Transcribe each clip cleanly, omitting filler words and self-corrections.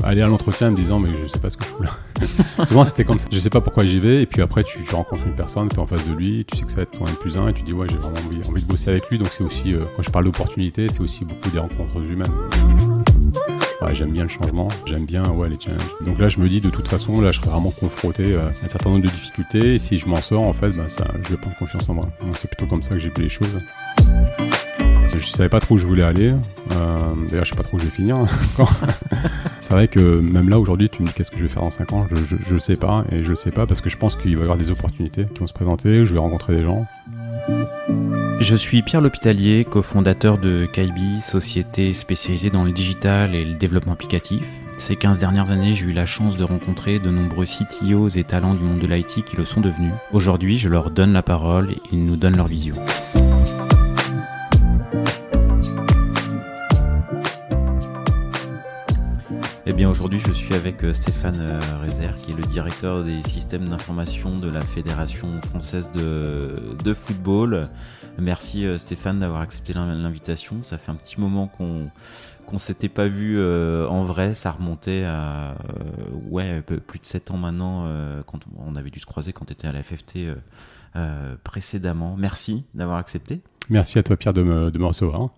aller à l'entretien en me disant mais je sais pas ce que je fous là. Souvent c'était comme ça, je sais pas pourquoi j'y vais, et puis après tu rencontres une personne, tu es en face de lui, tu sais que ça va être ton N+1 et tu dis ouais j'ai vraiment envie de bosser avec lui. Donc c'est aussi, quand je parle d'opportunités, c'est aussi beaucoup des rencontres humaines. Ouais, j'aime bien le changement, j'aime bien les challenges. Donc là je me dis de toute façon là je serai vraiment confronté à un certain nombre de difficultés, et si je m'en sors en fait je vais prendre confiance en moi. Donc c'est plutôt comme ça que j'ai vu les choses. Je savais pas trop où je voulais aller, d'ailleurs je sais pas trop où je vais finir encore. C'est vrai que même là aujourd'hui tu me dis qu'est-ce que je vais faire dans 5 ans, je le sais pas, et je le sais pas parce que je pense qu'il va y avoir des opportunités qui vont se présenter, je vais rencontrer des gens. Je suis Pierre L'Hôpitalier, cofondateur de Kaibi, société spécialisée dans le digital et le développement applicatif. Ces 15 dernières années, j'ai eu la chance de rencontrer de nombreux CTOs et talents du monde de l'IT qui le sont devenus. Aujourd'hui, je leur donne la parole et ils nous donnent leur vision. Eh bien aujourd'hui je suis avec Stéphane Rezer qui est le directeur des systèmes d'information de la Fédération française de football. Merci Stéphane d'avoir accepté l'invitation. Ça fait un petit moment qu'on s'était pas vu en vrai. Ça remontait à plus de 7 ans maintenant quand on avait dû se croiser quand tu étais à la FFT précédemment. Merci d'avoir accepté. Merci à toi Pierre de me recevoir.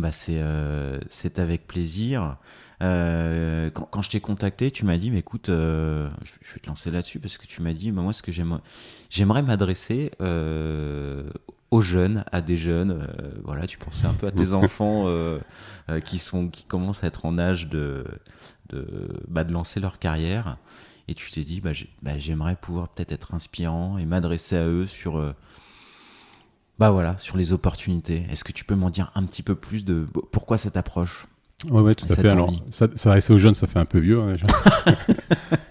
C'est avec plaisir. Quand je t'ai contacté, tu m'as dit, mais écoute, je vais te lancer là-dessus parce que tu m'as dit, moi, ce que j'aimerais m'adresser aux jeunes, à des jeunes. Voilà, tu pensais un peu à tes enfants qui commencent à être en âge de lancer leur carrière. Et tu t'es dit, j'aimerais pouvoir peut-être être inspirant et m'adresser à eux sur les opportunités. Est-ce que tu peux m'en dire un petit peu plus de pourquoi cette approche ? Ouais, tout à fait. Alors, s'adresser aux jeunes, ça fait un peu vieux, déjà.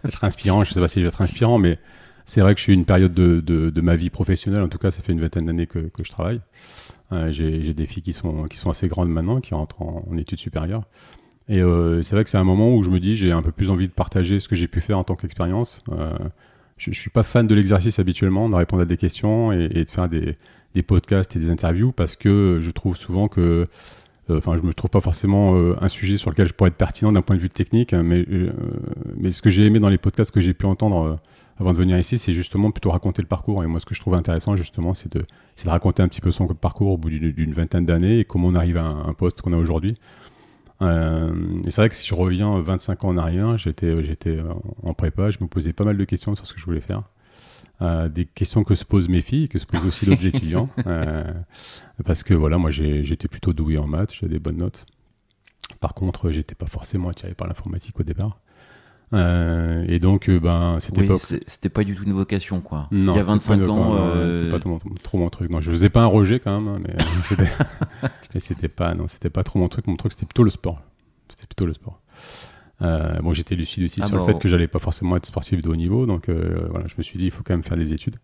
Être inspirant, je sais pas si je vais être inspirant, mais c'est vrai que je suis une période de ma vie professionnelle. En tout cas, ça fait une vingtaine d'années que je travaille. J'ai des filles qui sont assez grandes maintenant, qui rentrent en études supérieures. Et c'est vrai que c'est un moment où je me dis, j'ai un peu plus envie de partager ce que j'ai pu faire en tant qu'expérience. Je suis pas fan de l'exercice habituellement, de répondre à des questions et de faire des podcasts et des interviews, parce que je trouve souvent que je me trouve pas forcément un sujet sur lequel je pourrais être pertinent d'un point de vue technique, mais ce que j'ai aimé dans les podcasts que j'ai pu entendre avant de venir ici, c'est justement plutôt raconter le parcours. Et moi, ce que je trouve intéressant, justement, c'est de raconter un petit peu son parcours au bout d'une vingtaine d'années et comment on arrive à un poste qu'on a aujourd'hui. Et c'est vrai que si je reviens 25 ans en arrière, j'étais en prépa, je me posais pas mal de questions sur ce que je voulais faire. Des questions que se posent mes filles, que se posent aussi d'autres étudiants, parce que voilà, moi j'étais plutôt doué en maths, j'avais des bonnes notes. Par contre, j'étais pas forcément attiré par l'informatique au départ. Et donc, c'était pas du tout une vocation, quoi. Non, il y a 25 ans, c'était pas trop mon truc. Non, je faisais pas un rejet quand même, mais c'était pas trop mon truc. Mon truc, c'était plutôt le sport. J'étais lucide aussi sur le fait que j'allais pas forcément être sportif de haut niveau, donc je me suis dit il faut quand même faire des études.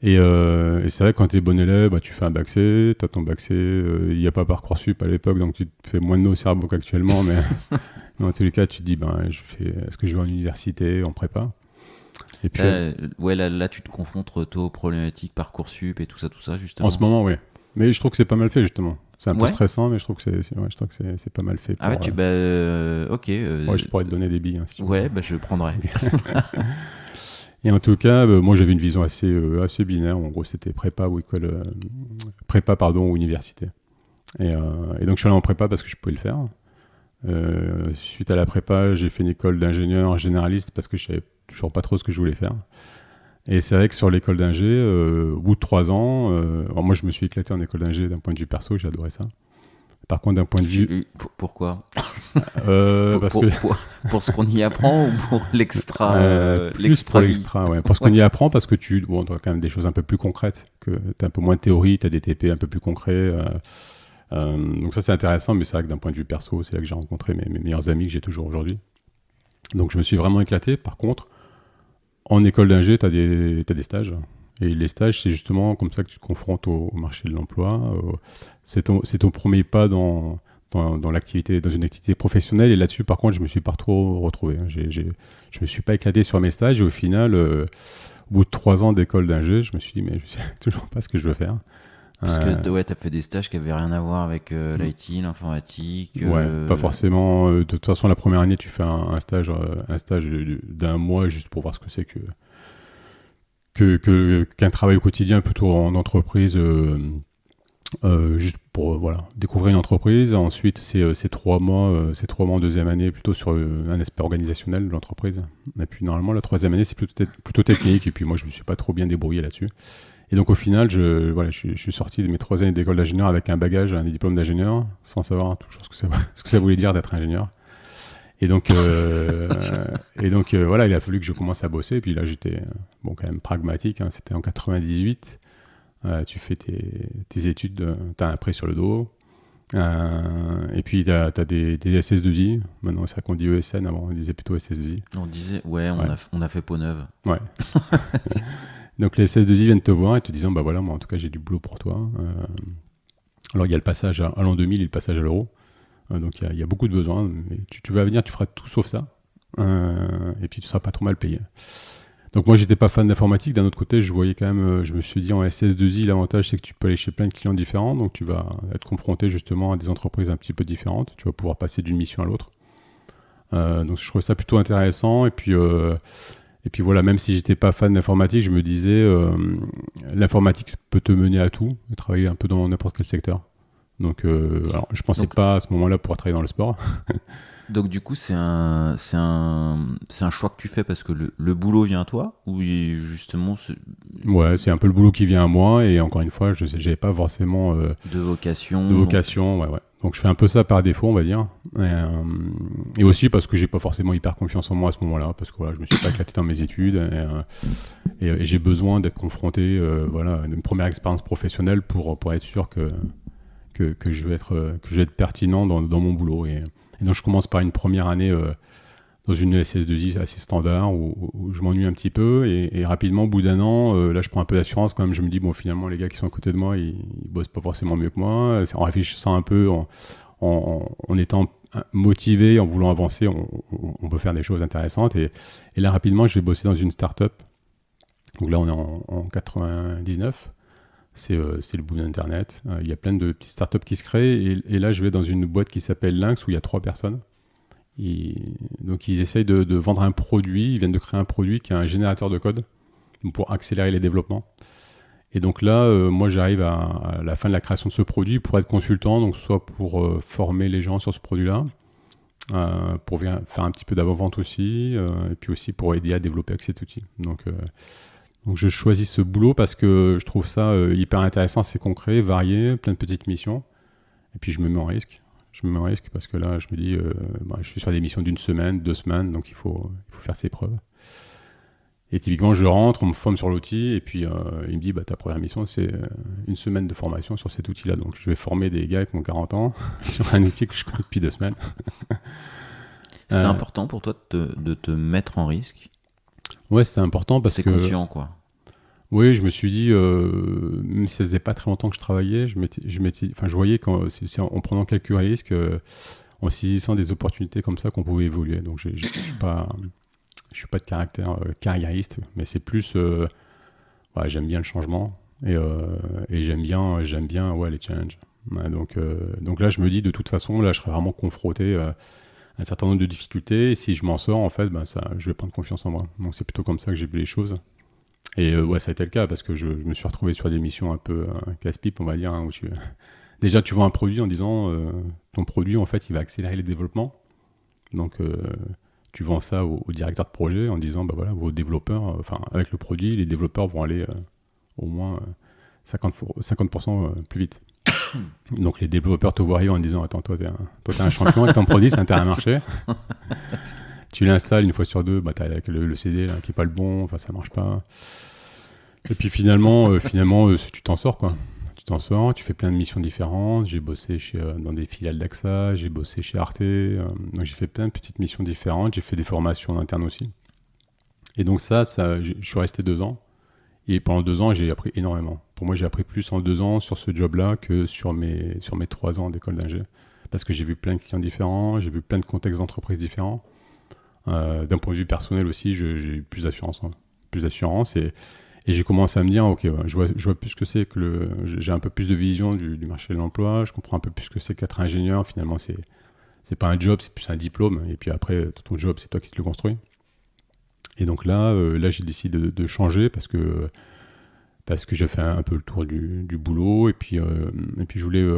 Et c'est vrai que quand tu es bon élève, tu fais un bac C, tu as ton bac C, il n'y a pas Parcoursup à l'époque, donc tu te fais moins de nœuds au cerveau qu'actuellement, mais dans tous les cas tu te dis est-ce que je vais en université, en prépa? Et puis, là tu te confrontes aux problématiques Parcoursup et tout ça justement. En ce moment, oui. Mais je trouve que c'est pas mal fait justement. C'est un peu stressant, mais je trouve que c'est pas mal fait. Ok. Je pourrais te donner des billes. Si tu veux. Je le prendrai. Et en tout cas, moi j'avais une vision assez binaire. En gros, c'était prépa ou ou université. Et donc je suis allé en prépa parce que je pouvais le faire. Suite à la prépa, j'ai fait une école d'ingénieur généraliste parce que je savais toujours pas trop ce que je voulais faire. Et c'est vrai que sur l'école d'ingé, au bout de 3 ans, moi je me suis éclaté en école d'ingé d'un point de vue perso, j'ai adoré ça. Par contre, d'un point de vue... Pourquoi Pour ce qu'on y apprend ou pour l'extra Pour l'extra, ouais. Pour ce qu'on y apprend, parce que tu as quand même des choses un peu plus concrètes, que tu as un peu moins de théorie, tu as des TP un peu plus concrets. Donc ça c'est intéressant, mais c'est vrai que d'un point de vue perso, c'est là que j'ai rencontré mes meilleurs amis que j'ai toujours aujourd'hui. Donc je me suis vraiment éclaté. Par contre, en école d'ingé, tu as des stages. Et les stages, c'est justement comme ça que tu te confrontes au marché de l'emploi. C'est ton premier pas dans une activité professionnelle. Et là-dessus, par contre, je ne me suis pas trop retrouvé. Je ne me suis pas éclaté sur mes stages. Et au final, au bout de 3 ans d'école d'ingé, je me suis dit, mais je ne sais toujours pas ce que je veux faire. Parce que ouais, tu as fait des stages qui n'avaient rien à voir avec l'IT, l'informatique. Ouais, pas forcément. De toute façon, la première année, tu fais un stage d'un mois juste pour voir ce que c'est qu'un travail au quotidien plutôt en entreprise, juste pour voilà, découvrir une entreprise. Ensuite, c'est 3 mois, en deuxième année plutôt sur un aspect organisationnel de l'entreprise. Et puis normalement, la troisième année, c'est plutôt technique. Et puis moi, je me suis pas trop bien débrouillé là-dessus. Et donc au final, je suis sorti de mes 3 années d'école d'ingénieur avec un bagage, un diplôme d'ingénieur, sans savoir toujours ce que ça voulait dire d'être ingénieur. Et donc, voilà, il a fallu que je commence à bosser. Et puis là, j'étais quand même pragmatique. Hein. C'était en 98. Tu fais tes études, tu as un prêt sur le dos. Et puis, tu as des SS2I. Maintenant, c'est vrai qu'on dit ESN. Avant, on disait plutôt SS2I. On disait, ouais. On a fait peau neuve. Ouais. Donc, les SS2I viennent te voir et te disant, bah voilà, moi, en tout cas, j'ai du boulot pour toi. Alors, il y a le passage à l'an 2000 et le passage à l'euro. Donc, il y a beaucoup de besoins. Mais tu vas venir, tu feras tout sauf ça. Et puis, tu seras pas trop mal payé. Donc moi, j'étais pas fan d'informatique. D'un autre côté, je voyais quand même, je me suis dit en SS2I, l'avantage c'est que tu peux aller chez plein de clients différents. Donc tu vas être confronté justement à des entreprises un petit peu différentes. Tu vas pouvoir passer d'une mission à l'autre. Donc je trouvais ça plutôt intéressant. Et puis voilà, même si j'étais pas fan d'informatique, je me disais, l'informatique peut te mener à tout, et travailler un peu dans n'importe quel secteur. Donc alors, je pensais pas à ce moment-là pouvoir travailler dans le sport. Donc du coup, c'est un choix que tu fais parce que le boulot vient à toi ou justement Ouais, c'est un peu le boulot qui vient à moi et encore une fois, j'avais pas forcément de vocation. Ouais. Donc je fais un peu ça par défaut, on va dire. Et aussi parce que j'ai pas forcément hyper confiance en moi à ce moment-là, parce que voilà, je me suis pas éclaté dans mes études et j'ai besoin d'être confronté, voilà, d'une première expérience professionnelle pour être sûr que je vais être pertinent dans mon boulot. Et donc je commence par une première année dans une SS2I assez standard où je m'ennuie un petit peu et rapidement au bout d'un an, là je prends un peu d'assurance quand même. Je me dis bon, finalement les gars qui sont à côté de moi ils bossent pas forcément mieux que moi. En réfléchissant un peu, en étant motivé, en voulant avancer, on peut faire des choses intéressantes. Et là rapidement je vais bosser dans une start-up. Donc là on est en 99. C'est le boom d'Internet. Il y a plein de petites startups qui se créent. Et là, je vais dans une boîte qui s'appelle Lynx où il y a 3 personnes. Donc, ils essayent de vendre un produit. Ils viennent de créer un produit qui est un générateur de code pour accélérer les développements. Et donc là, moi, j'arrive à la fin de la création de ce produit pour être consultant, donc soit pour former les gens sur ce produit-là, pour faire un petit peu d'avant-vente aussi, et puis aussi pour aider à développer avec cet outil. Donc je choisis ce boulot parce que je trouve ça hyper intéressant, c'est concret, varié, plein de petites missions. Et puis je me mets en risque. Je me mets en risque parce que là, je me dis, je suis sur des missions d'1 semaine, 2 semaines, donc il faut faire ses preuves. Et typiquement, je rentre, on me forme sur l'outil, et puis il me dit, ta première mission, c'est 1 semaine de formation sur cet outil-là. Donc je vais former des gars qui ont 40 ans sur un outil que je connais depuis 2 semaines. C'était important pour toi de te mettre en risque? Ouais, c'était important parce que... C'est conscient, quoi. Oui, je me suis dit, même si ça faisait pas très longtemps que je travaillais, je voyais en prenant quelques risques, en saisissant des opportunités comme ça qu'on pouvait évoluer. Donc je suis pas de caractère carriériste, mais c'est plus, j'aime bien le changement et j'aime bien les challenges. Ouais, donc là, je me dis de toute façon, là, je serais vraiment confronté à un certain nombre de difficultés. Et si je m'en sors, en fait, je vais prendre confiance en moi. Donc c'est plutôt comme ça que j'ai vu les choses. Et ça a été le cas parce que je me suis retrouvé sur des missions un peu casse-pipe, on va dire, où déjà tu vends un produit en disant ton produit en fait il va accélérer les développements. Donc tu vends ça au directeur de projet en disant vos développeurs, avec le produit, les développeurs vont aller au moins 50% plus vite. Donc les développeurs te voient arriver en disant attends, toi t'es un champion avec ton produit, c'est intérêt à marcher. Tu l'installes une fois sur 2, t'as le CD là, qui est pas le bon, ça marche pas. Et puis finalement, tu t'en sors quoi. Tu t'en sors, tu fais plein de missions différentes. J'ai bossé dans des filiales d'AXA, j'ai bossé chez Arte, donc j'ai fait plein de petites missions différentes. J'ai fait des formations en interne aussi. Et donc je suis resté 2 ans. Et pendant 2 ans, j'ai appris énormément. Pour moi, j'ai appris plus en 2 ans sur ce job-là que sur mes 3 ans d'école d'ingé. Parce que j'ai vu plein de clients différents, j'ai vu plein de contextes d'entreprise différents. D'un point de vue personnel aussi, j'ai eu plus d'assurance. Et Et j'ai commencé à me dire, ok, ouais, je vois plus ce que c'est que j'ai un peu plus de vision du marché de l'emploi, je comprends un peu plus ce que c'est qu'être ingénieur. Finalement, c'est pas un job, c'est plus un diplôme. Et puis après, ton job, c'est toi qui te le construis. Et donc là, j'ai décidé de changer parce que j'ai fait un peu le tour du boulot. Et puis je voulais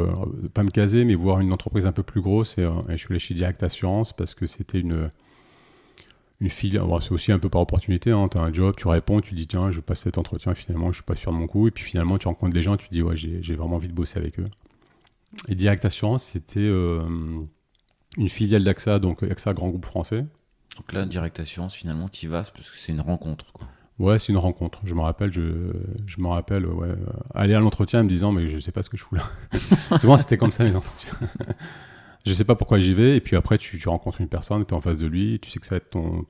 pas me caser, mais voir une entreprise un peu plus grosse. Et je suis allé chez Direct Assurance parce que c'était une filiale. Bon, c'est aussi un peu par opportunité. Hein. Tu as un job, tu réponds, tu dis tiens, je passe cet entretien. Et finalement, je suis pas sûr de mon coup. Et puis finalement, tu rencontres des gens, tu dis ouais, j'ai vraiment envie de bosser avec eux. Et Direct Assurance, c'était une filiale d'AXA, donc AXA, grand groupe français. Donc là, Direct Assurance, finalement, tu y vas parce que c'est une rencontre, quoi. Ouais, c'est une rencontre. Je me rappelle, ouais, aller à l'entretien en me disant, mais je sais pas ce que je fous là. Souvent, c'était comme ça, les entretiens. Je sais pas pourquoi j'y vais. Et puis après, tu rencontres une personne, tu es en face de lui, tu sais que ça va être ton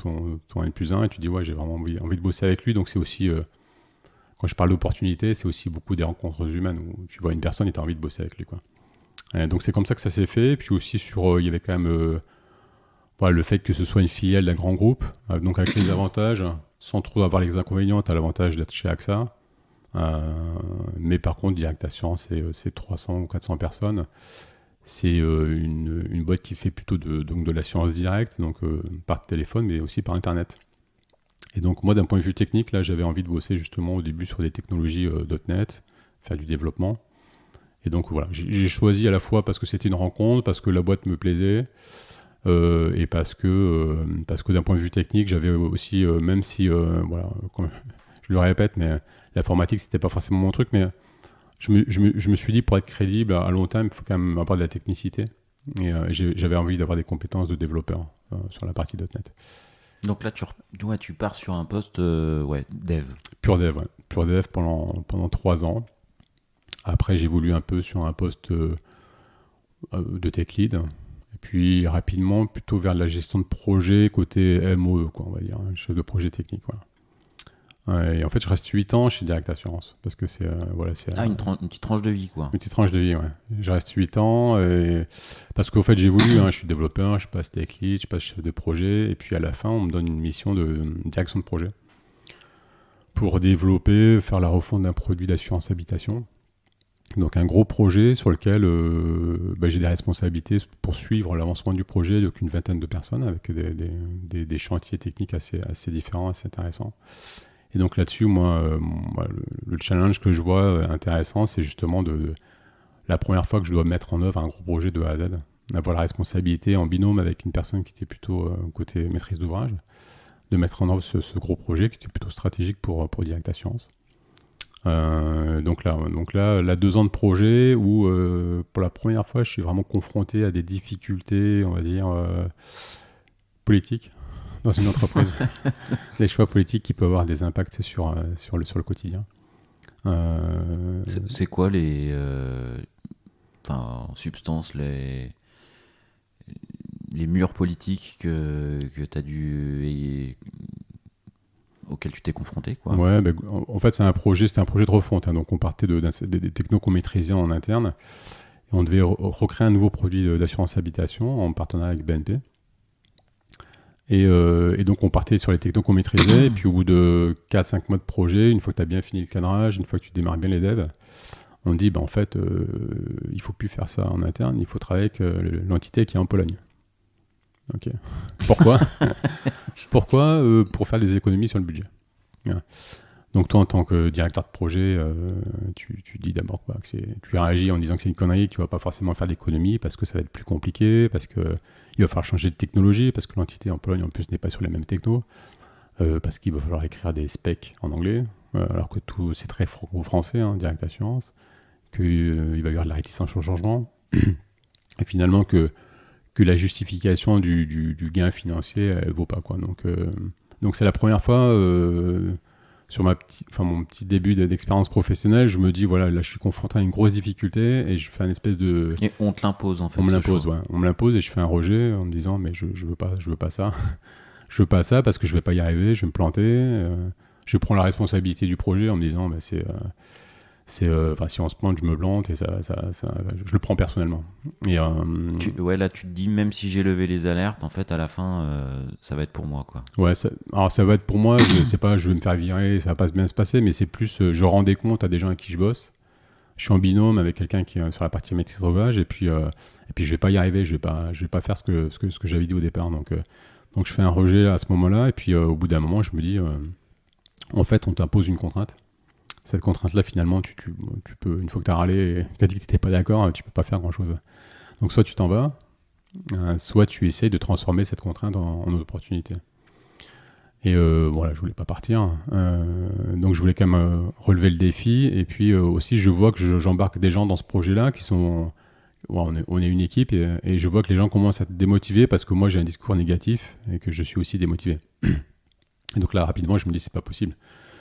N+1, et tu dis, ouais, j'ai vraiment envie de bosser avec lui. Donc, c'est aussi, quand je parle d'opportunité, c'est aussi beaucoup des rencontres humaines où tu vois une personne et tu as envie de bosser avec lui, quoi. Et donc, c'est comme ça que ça s'est fait. Et puis aussi, il y avait quand même le fait que ce soit une filiale d'un grand groupe, donc avec les avantages, sans trop avoir les inconvénients, tu as l'avantage d'être chez AXA. Mais par contre, Direct Assurance, c'est 300 ou 400 personnes. C'est une boîte qui fait plutôt de l'assurance directe, donc par téléphone, mais aussi par Internet. Et donc moi, d'un point de vue technique, là, j'avais envie de bosser justement au début sur des technologies .NET, faire du développement. Et donc voilà, j'ai choisi à la fois parce que c'était une rencontre, parce que la boîte me plaisait, et parce que d'un point de vue technique, j'avais aussi, même si, voilà, je le répète, mais l'informatique, c'était pas forcément mon truc, mais je me suis dit, pour être crédible à long terme, il faut quand même avoir de la technicité. Et j'avais envie d'avoir des compétences de développeur sur la partie .NET. Donc là, tu pars sur un poste dev. Pur dev, ouais. Pur dev pendant 3 ans. Après, j'évolue un peu sur un poste de tech lead. Et puis rapidement, plutôt vers la gestion de projet côté MOE, quoi, on va dire, chef de projet technique. Voilà. Et en fait, je reste 8 ans chez Direct Assurance parce que c'est une petite tranche de vie, quoi. Une petite tranche de vie, ouais. Je reste 8 ans parce qu'en fait, j'évolue. Je suis développeur, je passe tech lead, je passe chef de projet. Et puis à la fin, on me donne une mission de direction de projet pour développer, faire la refonte d'un produit d'assurance habitation. Donc un gros projet sur lequel j'ai des responsabilités pour suivre l'avancement du projet, donc une vingtaine de personnes avec des chantiers techniques assez différents, assez intéressants. Et donc là-dessus, moi, le challenge que je vois intéressant, c'est justement la première fois que je dois mettre en œuvre un gros projet de A à Z, avoir la responsabilité en binôme avec une personne qui était plutôt côté maîtrise d'ouvrage, de mettre en œuvre ce gros projet qui était plutôt stratégique pour Direct Assurance. Donc là, 2 ans de projet où pour la première fois, je suis vraiment confronté à des difficultés, on va dire, politiques dans une entreprise. Des choix politiques qui peuvent avoir des impacts sur le quotidien. C'est quoi en substance, les murs politiques que tu as auquel tu t'es confronté, quoi. Ouais, en fait, c'était un projet de refonte. Donc, on partait des technos qu'on maîtrisait en interne. Et on devait recréer un nouveau produit d'assurance habitation en partenariat avec BNP. Et donc, on partait sur les technos qu'on maîtrisait. Et puis, au bout de 4-5 mois de projet, une fois que tu as bien fini le cadrage, une fois que tu démarres bien les devs, on dit, en fait, il ne faut plus faire ça en interne. Il faut travailler avec l'entité qui est en Pologne. Ok. Pourquoi pour faire des économies sur le budget. Voilà. Donc toi, en tant que directeur de projet, tu dis d'abord quoi, tu réagis en disant que c'est une connerie, que tu vas pas forcément faire d'économies parce que ça va être plus compliqué, parce que il va falloir changer de technologie, parce que l'entité en Pologne en plus n'est pas sur les mêmes technos, parce qu'il va falloir écrire des specs en anglais, alors que tout c'est très franco-français, Direct Assurance, qu'il va y avoir de la réticence au changement, et finalement que la justification du gain financier, elle vaut pas, quoi. Donc c'est la première fois sur mon petit début d'expérience professionnelle, je me dis voilà, là je suis confronté à une grosse difficulté et je fais un espèce de... Et on te l'impose, en fait. On me l'impose, ouais. On me l'impose et je fais un rejet en me disant mais je veux pas ça. Je veux pas ça parce que je vais pas y arriver, je vais me planter. Je prends la responsabilité du projet en me disant Si on se plante, je me plante et je le prends personnellement. Et, Là, tu te dis, même si j'ai levé les alertes, en fait, à la fin, ça va être pour moi, quoi. ouais, alors ça va être pour moi, je sais pas, je vais me faire virer, ça va pas bien se passer, mais c'est plus, je rends des comptes à des gens avec qui je bosse. Je suis en binôme avec quelqu'un qui est sur la partie maîtrise d'ouvrage, et puis je vais pas y arriver, je vais pas faire ce que j'avais dit au départ. Donc je fais un rejet à ce moment-là, et puis au bout d'un moment, je me dis, en fait, on t'impose une contrainte. Cette contrainte-là, finalement, tu peux, une fois que tu as râlé et que tu as dit que tu n'étais pas d'accord, tu peux pas faire grand-chose. Donc soit tu t'en vas, soit tu essayes de transformer cette contrainte en opportunité. Et voilà, je voulais pas partir. Donc je voulais quand même relever le défi. Et puis aussi, je vois que j'embarque des gens dans ce projet-là qui sont... on est une équipe et je vois que les gens commencent à être démotivés parce que moi j'ai un discours négatif et que je suis aussi démotivé. Et donc là, rapidement, je me dis c'est pas possible.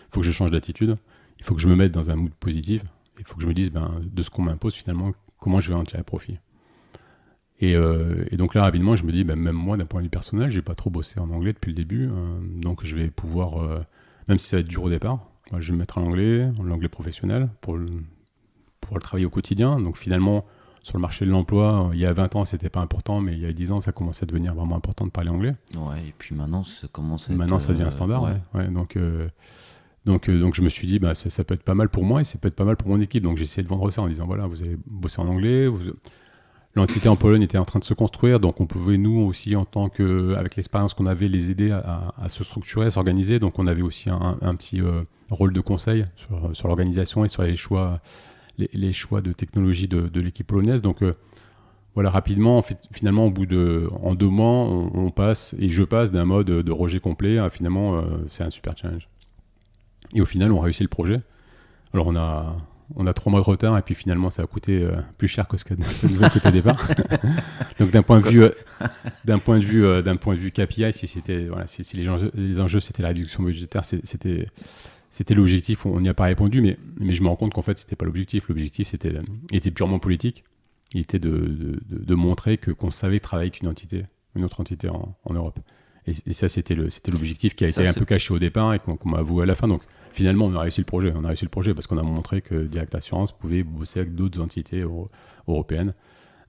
Il faut que je change d'attitude. Il faut que je me mette dans un mood positif. Il faut que je me dise de ce qu'on m'impose finalement, comment je vais en tirer profit. Et donc là, rapidement, je me dis, même moi, d'un point de vue personnel, j'ai pas trop bossé en anglais depuis le début. Donc je vais pouvoir, même si ça va être dur au départ, je vais me mettre en l'anglais professionnel, pour le travailler au quotidien. Donc finalement, sur le marché de l'emploi, il y a 20 ans, c'était pas important, mais il y a 10 ans, ça commençait à devenir vraiment important de parler anglais. Ouais, et puis maintenant, ça commence à Maintenant, ça devient un standard. Ouais. Donc je me suis dit, ça peut être pas mal pour moi et ça peut être pas mal pour mon équipe. Donc j'ai essayé de vendre ça en disant, voilà, vous avez bossé en anglais, l'entité en Pologne était en train de se construire, donc on pouvait nous aussi, avec l'expérience qu'on avait, les aider à se structurer, à s'organiser. Donc on avait aussi un petit rôle de conseil sur l'organisation et sur les choix de technologie de l'équipe polonaise. Donc voilà, rapidement, finalement, en 2 mois, on passe, et je passe d'un mode de rejet complet à finalement, c'est un super challenge. Et au final, on réussit le projet. Alors on a 3 mois de retard, et puis finalement, ça a coûté plus cher que ça devait coûter au départ. Donc d'un point de vue KPI, si les enjeux c'était la réduction budgétaire, c'était l'objectif. On n'y a pas répondu, mais je me rends compte qu'en fait, c'était pas l'objectif. L'objectif était purement politique. Il était de montrer qu'on savait travailler avec une autre entité en Europe. Et ça, c'était l'objectif qui a été un peu caché au départ et qu'on m'a avoué à la fin. Donc finalement, on a réussi le projet. On a réussi le projet parce qu'on a montré que Direct Assurance pouvait bosser avec d'autres entités européennes.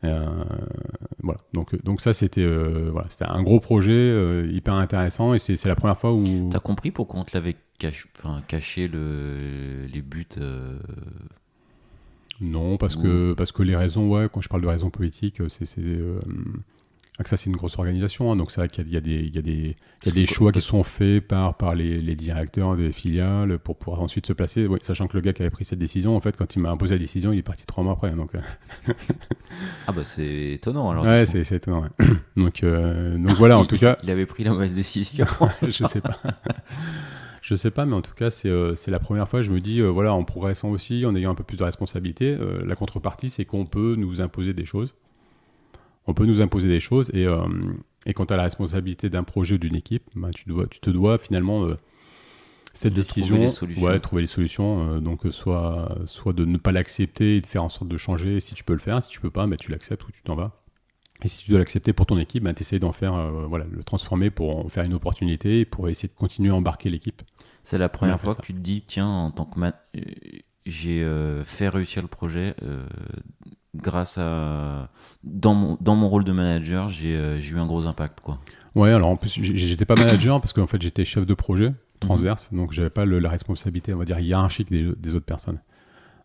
Voilà. Donc ça, c'était un gros projet hyper intéressant, et c'est la première fois où... T'as compris pourquoi on te l'avait caché les buts Non, parce que les raisons, quand je parle de raisons politiques, ça c'est une grosse organisation, hein, donc c'est vrai qu'il y a des choix qui sont faits par les directeurs des filiales pour pouvoir ensuite se placer, sachant que le gars qui avait pris cette décision, en fait, quand il m'a imposé la décision, il est parti 3 mois après. Donc, Ah bah c'est étonnant alors. Ouais, c'est étonnant. Ouais. Donc voilà, en tout cas... Il avait pris la mauvaise décision. Je sais pas. Je sais pas, mais en tout cas, c'est la première fois que je me dis, en progressant aussi, en ayant un peu plus de responsabilité, la contrepartie, c'est qu'on peut nous imposer des choses. Et quand tu as la responsabilité d'un projet ou d'une équipe, tu te dois finalement cette décision, trouver les solutions. Donc soit de ne pas l'accepter et de faire en sorte de changer si tu peux le faire. Si tu peux pas, tu l'acceptes ou tu t'en vas. Et si tu dois l'accepter pour ton équipe, tu essaies d'en faire, le transformer pour en faire une opportunité et pour essayer de continuer à embarquer l'équipe. C'est la première fois que tu te dis, tiens, en tant que j'ai fait réussir le projet grâce à... Dans mon rôle de manager, j'ai eu un gros impact, quoi. Ouais, alors en plus, j'étais pas manager parce qu'en fait, j'étais chef de projet transverse, donc j'avais pas la responsabilité, on va dire, hiérarchique des autres personnes.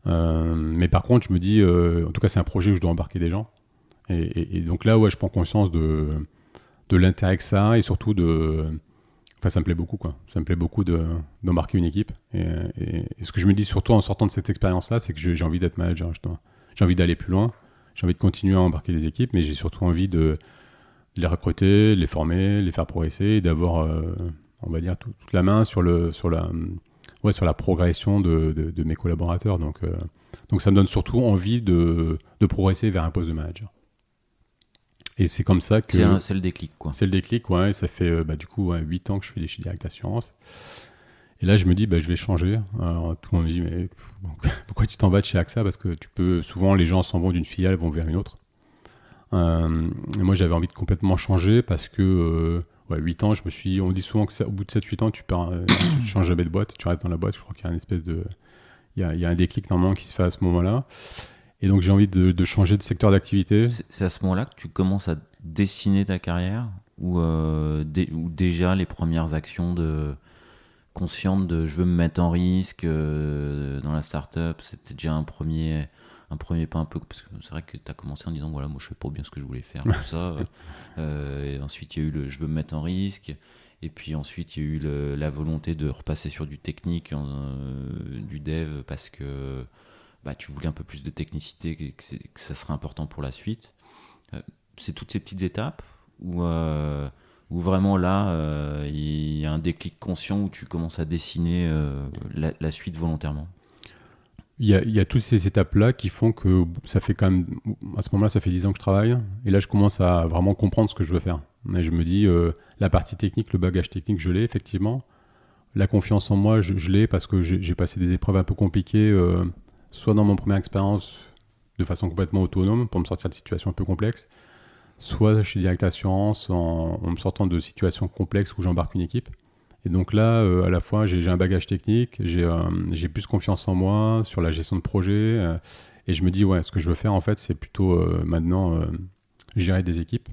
Mais par contre, je me dis, en tout cas, c'est un projet où je dois embarquer des gens. Et donc là, je prends conscience de l'intérêt que ça a, et surtout ça me plaît beaucoup, quoi. Ça me plaît beaucoup d'embarquer une équipe. Et ce que je me dis surtout en sortant de cette expérience-là, c'est que j'ai envie d'être manager, justement. J'ai envie d'aller plus loin. J'ai envie de continuer à embarquer des équipes, mais j'ai surtout envie de les recruter, les former, les faire progresser, et d'avoir, on va dire, toute la main sur la progression de mes collaborateurs. Donc ça me donne surtout envie de progresser vers un poste de manager. Et c'est comme ça que... C'est le déclic, quoi. C'est le déclic, ouais. Ça fait du coup 8 ans que je suis chez Direct Assurance. Et là, je me dis, je vais changer. Alors, tout le monde me dit, mais pourquoi tu t'en vas de chez AXA? Parce que souvent, les gens s'en vont d'une filiale, vont vers une autre. Et moi, j'avais envie de complètement changer parce que 8 ans, on dit souvent qu'au bout de 7-8 ans, tu changes jamais de boîte, tu restes dans la boîte. Je crois qu'il y a une espèce de... y a un déclic normalement qui se fait à ce moment-là. Et donc j'ai envie de changer de secteur d'activité. C'est à ce moment-là que tu commences à dessiner ta carrière ou déjà les premières actions conscientes de je veux me mettre en risque dans la startup, c'était déjà un premier pas un peu, parce que c'est vrai que tu as commencé en disant voilà, moi je fais pas bien ce que je voulais faire, tout ça. Et ensuite il y a eu le je veux me mettre en risque. Et puis ensuite, il y a eu la volonté de repasser sur du technique, du dev, parce que tu voulais un peu plus de technicité, que ça serait important pour la suite. C'est toutes ces petites étapes où vraiment là, il y a un déclic conscient où tu commences à dessiner la suite volontairement. Il y a toutes ces étapes-là qui font que ça fait quand même, à ce moment-là, ça fait 10 ans que je travaille. Et là, je commence à vraiment comprendre ce que je veux faire. Mais je me dis, la partie technique, le bagage technique, je l'ai effectivement. La confiance en moi, je l'ai parce que j'ai passé des épreuves un peu compliquées, soit dans mon première expérience, de façon complètement autonome, pour me sortir de situations un peu complexes, soit chez Direct Assurance, en me sortant de situations complexes où j'embarque une équipe. Et donc là, à la fois, j'ai un bagage technique, j'ai plus confiance en moi sur la gestion de projet. Et je me dis, ouais, ce que je veux faire, en fait, c'est plutôt maintenant gérer des équipes.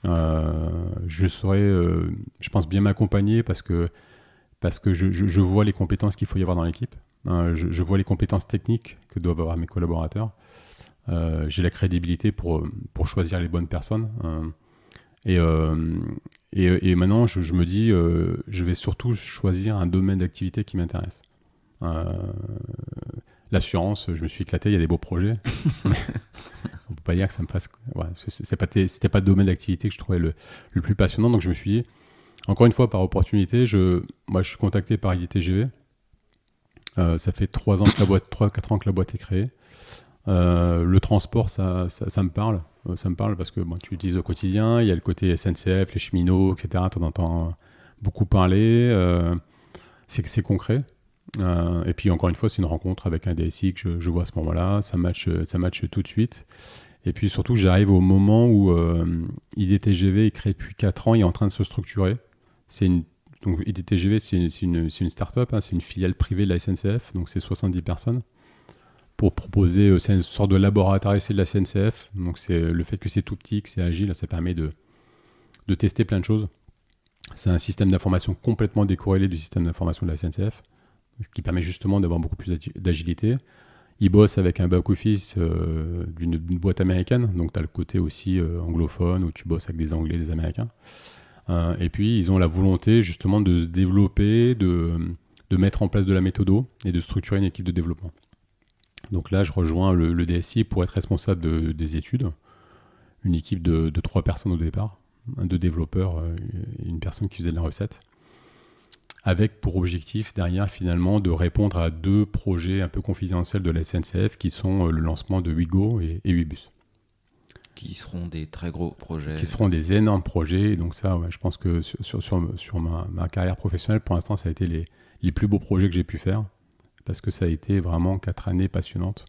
Je saurais, je pense, bien m'accompagner parce que je vois les compétences qu'il faut y avoir dans l'équipe. Je vois les compétences techniques que doivent avoir mes collaborateurs. J'ai la crédibilité pour choisir les bonnes personnes. Et maintenant, je me dis, je vais surtout choisir un domaine d'activité qui m'intéresse. L'assurance, je me suis éclaté, il y a des beaux projets. Mais on ne peut pas dire que ça me fasse... Ouais, c'était pas le domaine d'activité que je trouvais le plus passionnant. Donc je me suis dit, encore une fois, par opportunité, moi, je suis contacté par IDTGV. Ça fait 3-4 ans que la boîte est créée. Le transport, ça me parle. Ça me parle parce que tu l'utilises au quotidien. Il y a le côté SNCF, les cheminots, etc. Tu en entends beaucoup parler. C'est concret. Et puis, encore une fois, c'est une rencontre avec un DSI que je vois à ce moment-là. Ça match tout de suite. Et puis, surtout, j'arrive au moment où IDTGV est créé depuis 4 ans. Il est en train de se structurer. Donc, IDTGV, c'est une start-up. C'est une filiale privée de la SNCF. Donc, c'est 70 personnes. Pour proposer, c'est une sorte de laboratoire essai de la SNCF. Donc c'est le fait que c'est tout petit, que c'est agile, ça permet de tester plein de choses. C'est un système d'information complètement décorrélé du système d'information de la SNCF, ce qui permet justement d'avoir beaucoup plus d'agilité. Ils bossent avec un back-office d'une boîte américaine, donc tu as le côté aussi anglophone, où tu bosses avec des Anglais, des Américains. Et puis ils ont la volonté justement de se développer, de mettre en place de la méthodo et de structurer une équipe de développement. Donc là, je rejoins le DSI pour être responsable des études. Une équipe de 3 personnes au départ, 2 développeurs et une personne qui faisait de la recette. Avec pour objectif derrière finalement de répondre à 2 projets un peu confidentiels de la SNCF qui sont le lancement de Ouigo et Ouibus. Qui seront des très gros projets. Qui seront des énormes projets. Et donc ça, ouais, je pense que sur ma carrière professionnelle, pour l'instant, ça a été les plus beaux projets que j'ai pu faire. Parce que ça a été vraiment 4 années passionnantes.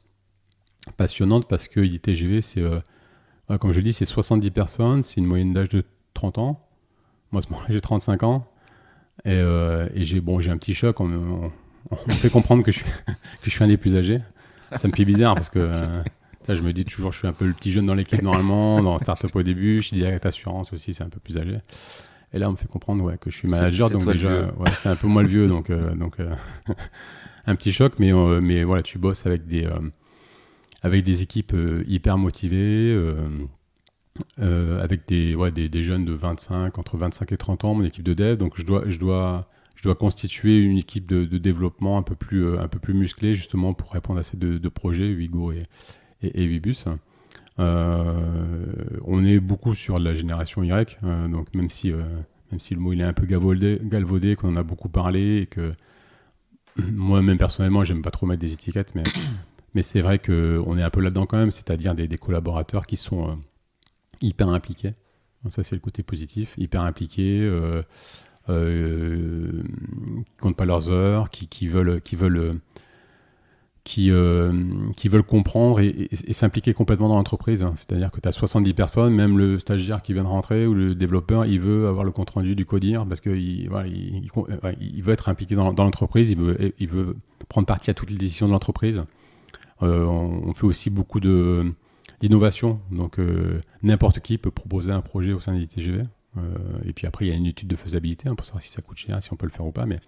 Passionnantes parce que IDTGV, c'est, comme je le dis, c'est 70 personnes, c'est une moyenne d'âge de 30 ans. Moi, à ce moment-là, j'ai 35 ans. Et j'ai un petit choc. On me fait comprendre que je suis un des plus âgés. Ça me fait bizarre parce que je me dis toujours, je suis un peu le petit jeune dans l'équipe normalement. Dans Startup au début, je suis Direct Assurance aussi, c'est un peu plus âgé. Et là, on me fait comprendre que je suis manager. Donc déjà, c'est un peu moi le vieux. Donc un petit choc, mais voilà, tu bosses avec des équipes hyper motivées, avec des jeunes de entre 25 et 30 ans, mon équipe de dev. Donc je dois constituer une équipe de développement un peu plus musclée, justement pour répondre à ces deux projets, Ouigo et Ouibus. On est beaucoup sur la génération Y, donc même si le mot il est un peu galvaudé, qu'on en a beaucoup parlé et que moi-même personnellement, j'aime pas trop mettre des étiquettes, mais c'est vrai qu'on est un peu là-dedans quand même, c'est-à-dire des collaborateurs qui sont hyper impliqués. Donc ça, c'est le côté positif, hyper impliqués, qui comptent pas leurs heures, qui veulent qui veulent comprendre et s'impliquer complètement dans l'entreprise. C'est-à-dire que tu as 70 personnes, même le stagiaire qui vient de rentrer ou le développeur, il veut avoir le compte-rendu du codir parce qu'il veut être impliqué dans l'entreprise, il veut prendre partie à toutes les décisions de l'entreprise. On fait aussi beaucoup d'innovation, donc n'importe qui peut proposer un projet au sein de l'ITGV. Et puis après, il y a une étude de faisabilité pour savoir si ça coûte cher, si on peut le faire ou pas, mais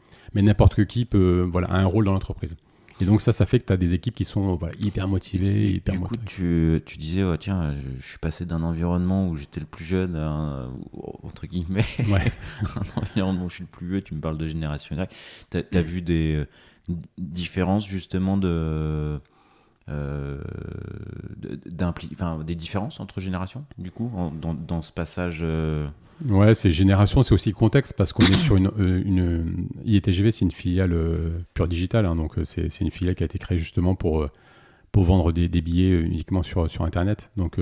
n'importe qui peut, a un rôle dans l'entreprise. Et donc ça fait que tu as des équipes qui sont hyper motivées, hyper motivées. Du coup, tu disais, tiens, je suis passé d'un environnement où j'étais le plus jeune à entre guillemets, un environnement où je suis le plus vieux, tu me parles de génération Y. Tu as vu des différences justement des différences entre générations, du coup, dans ce passage Ouais, c'est génération, c'est aussi contexte parce qu'on est sur une IETGV, c'est une filiale pure digitale, donc c'est une filiale qui a été créée justement pour vendre des billets uniquement sur Internet. Donc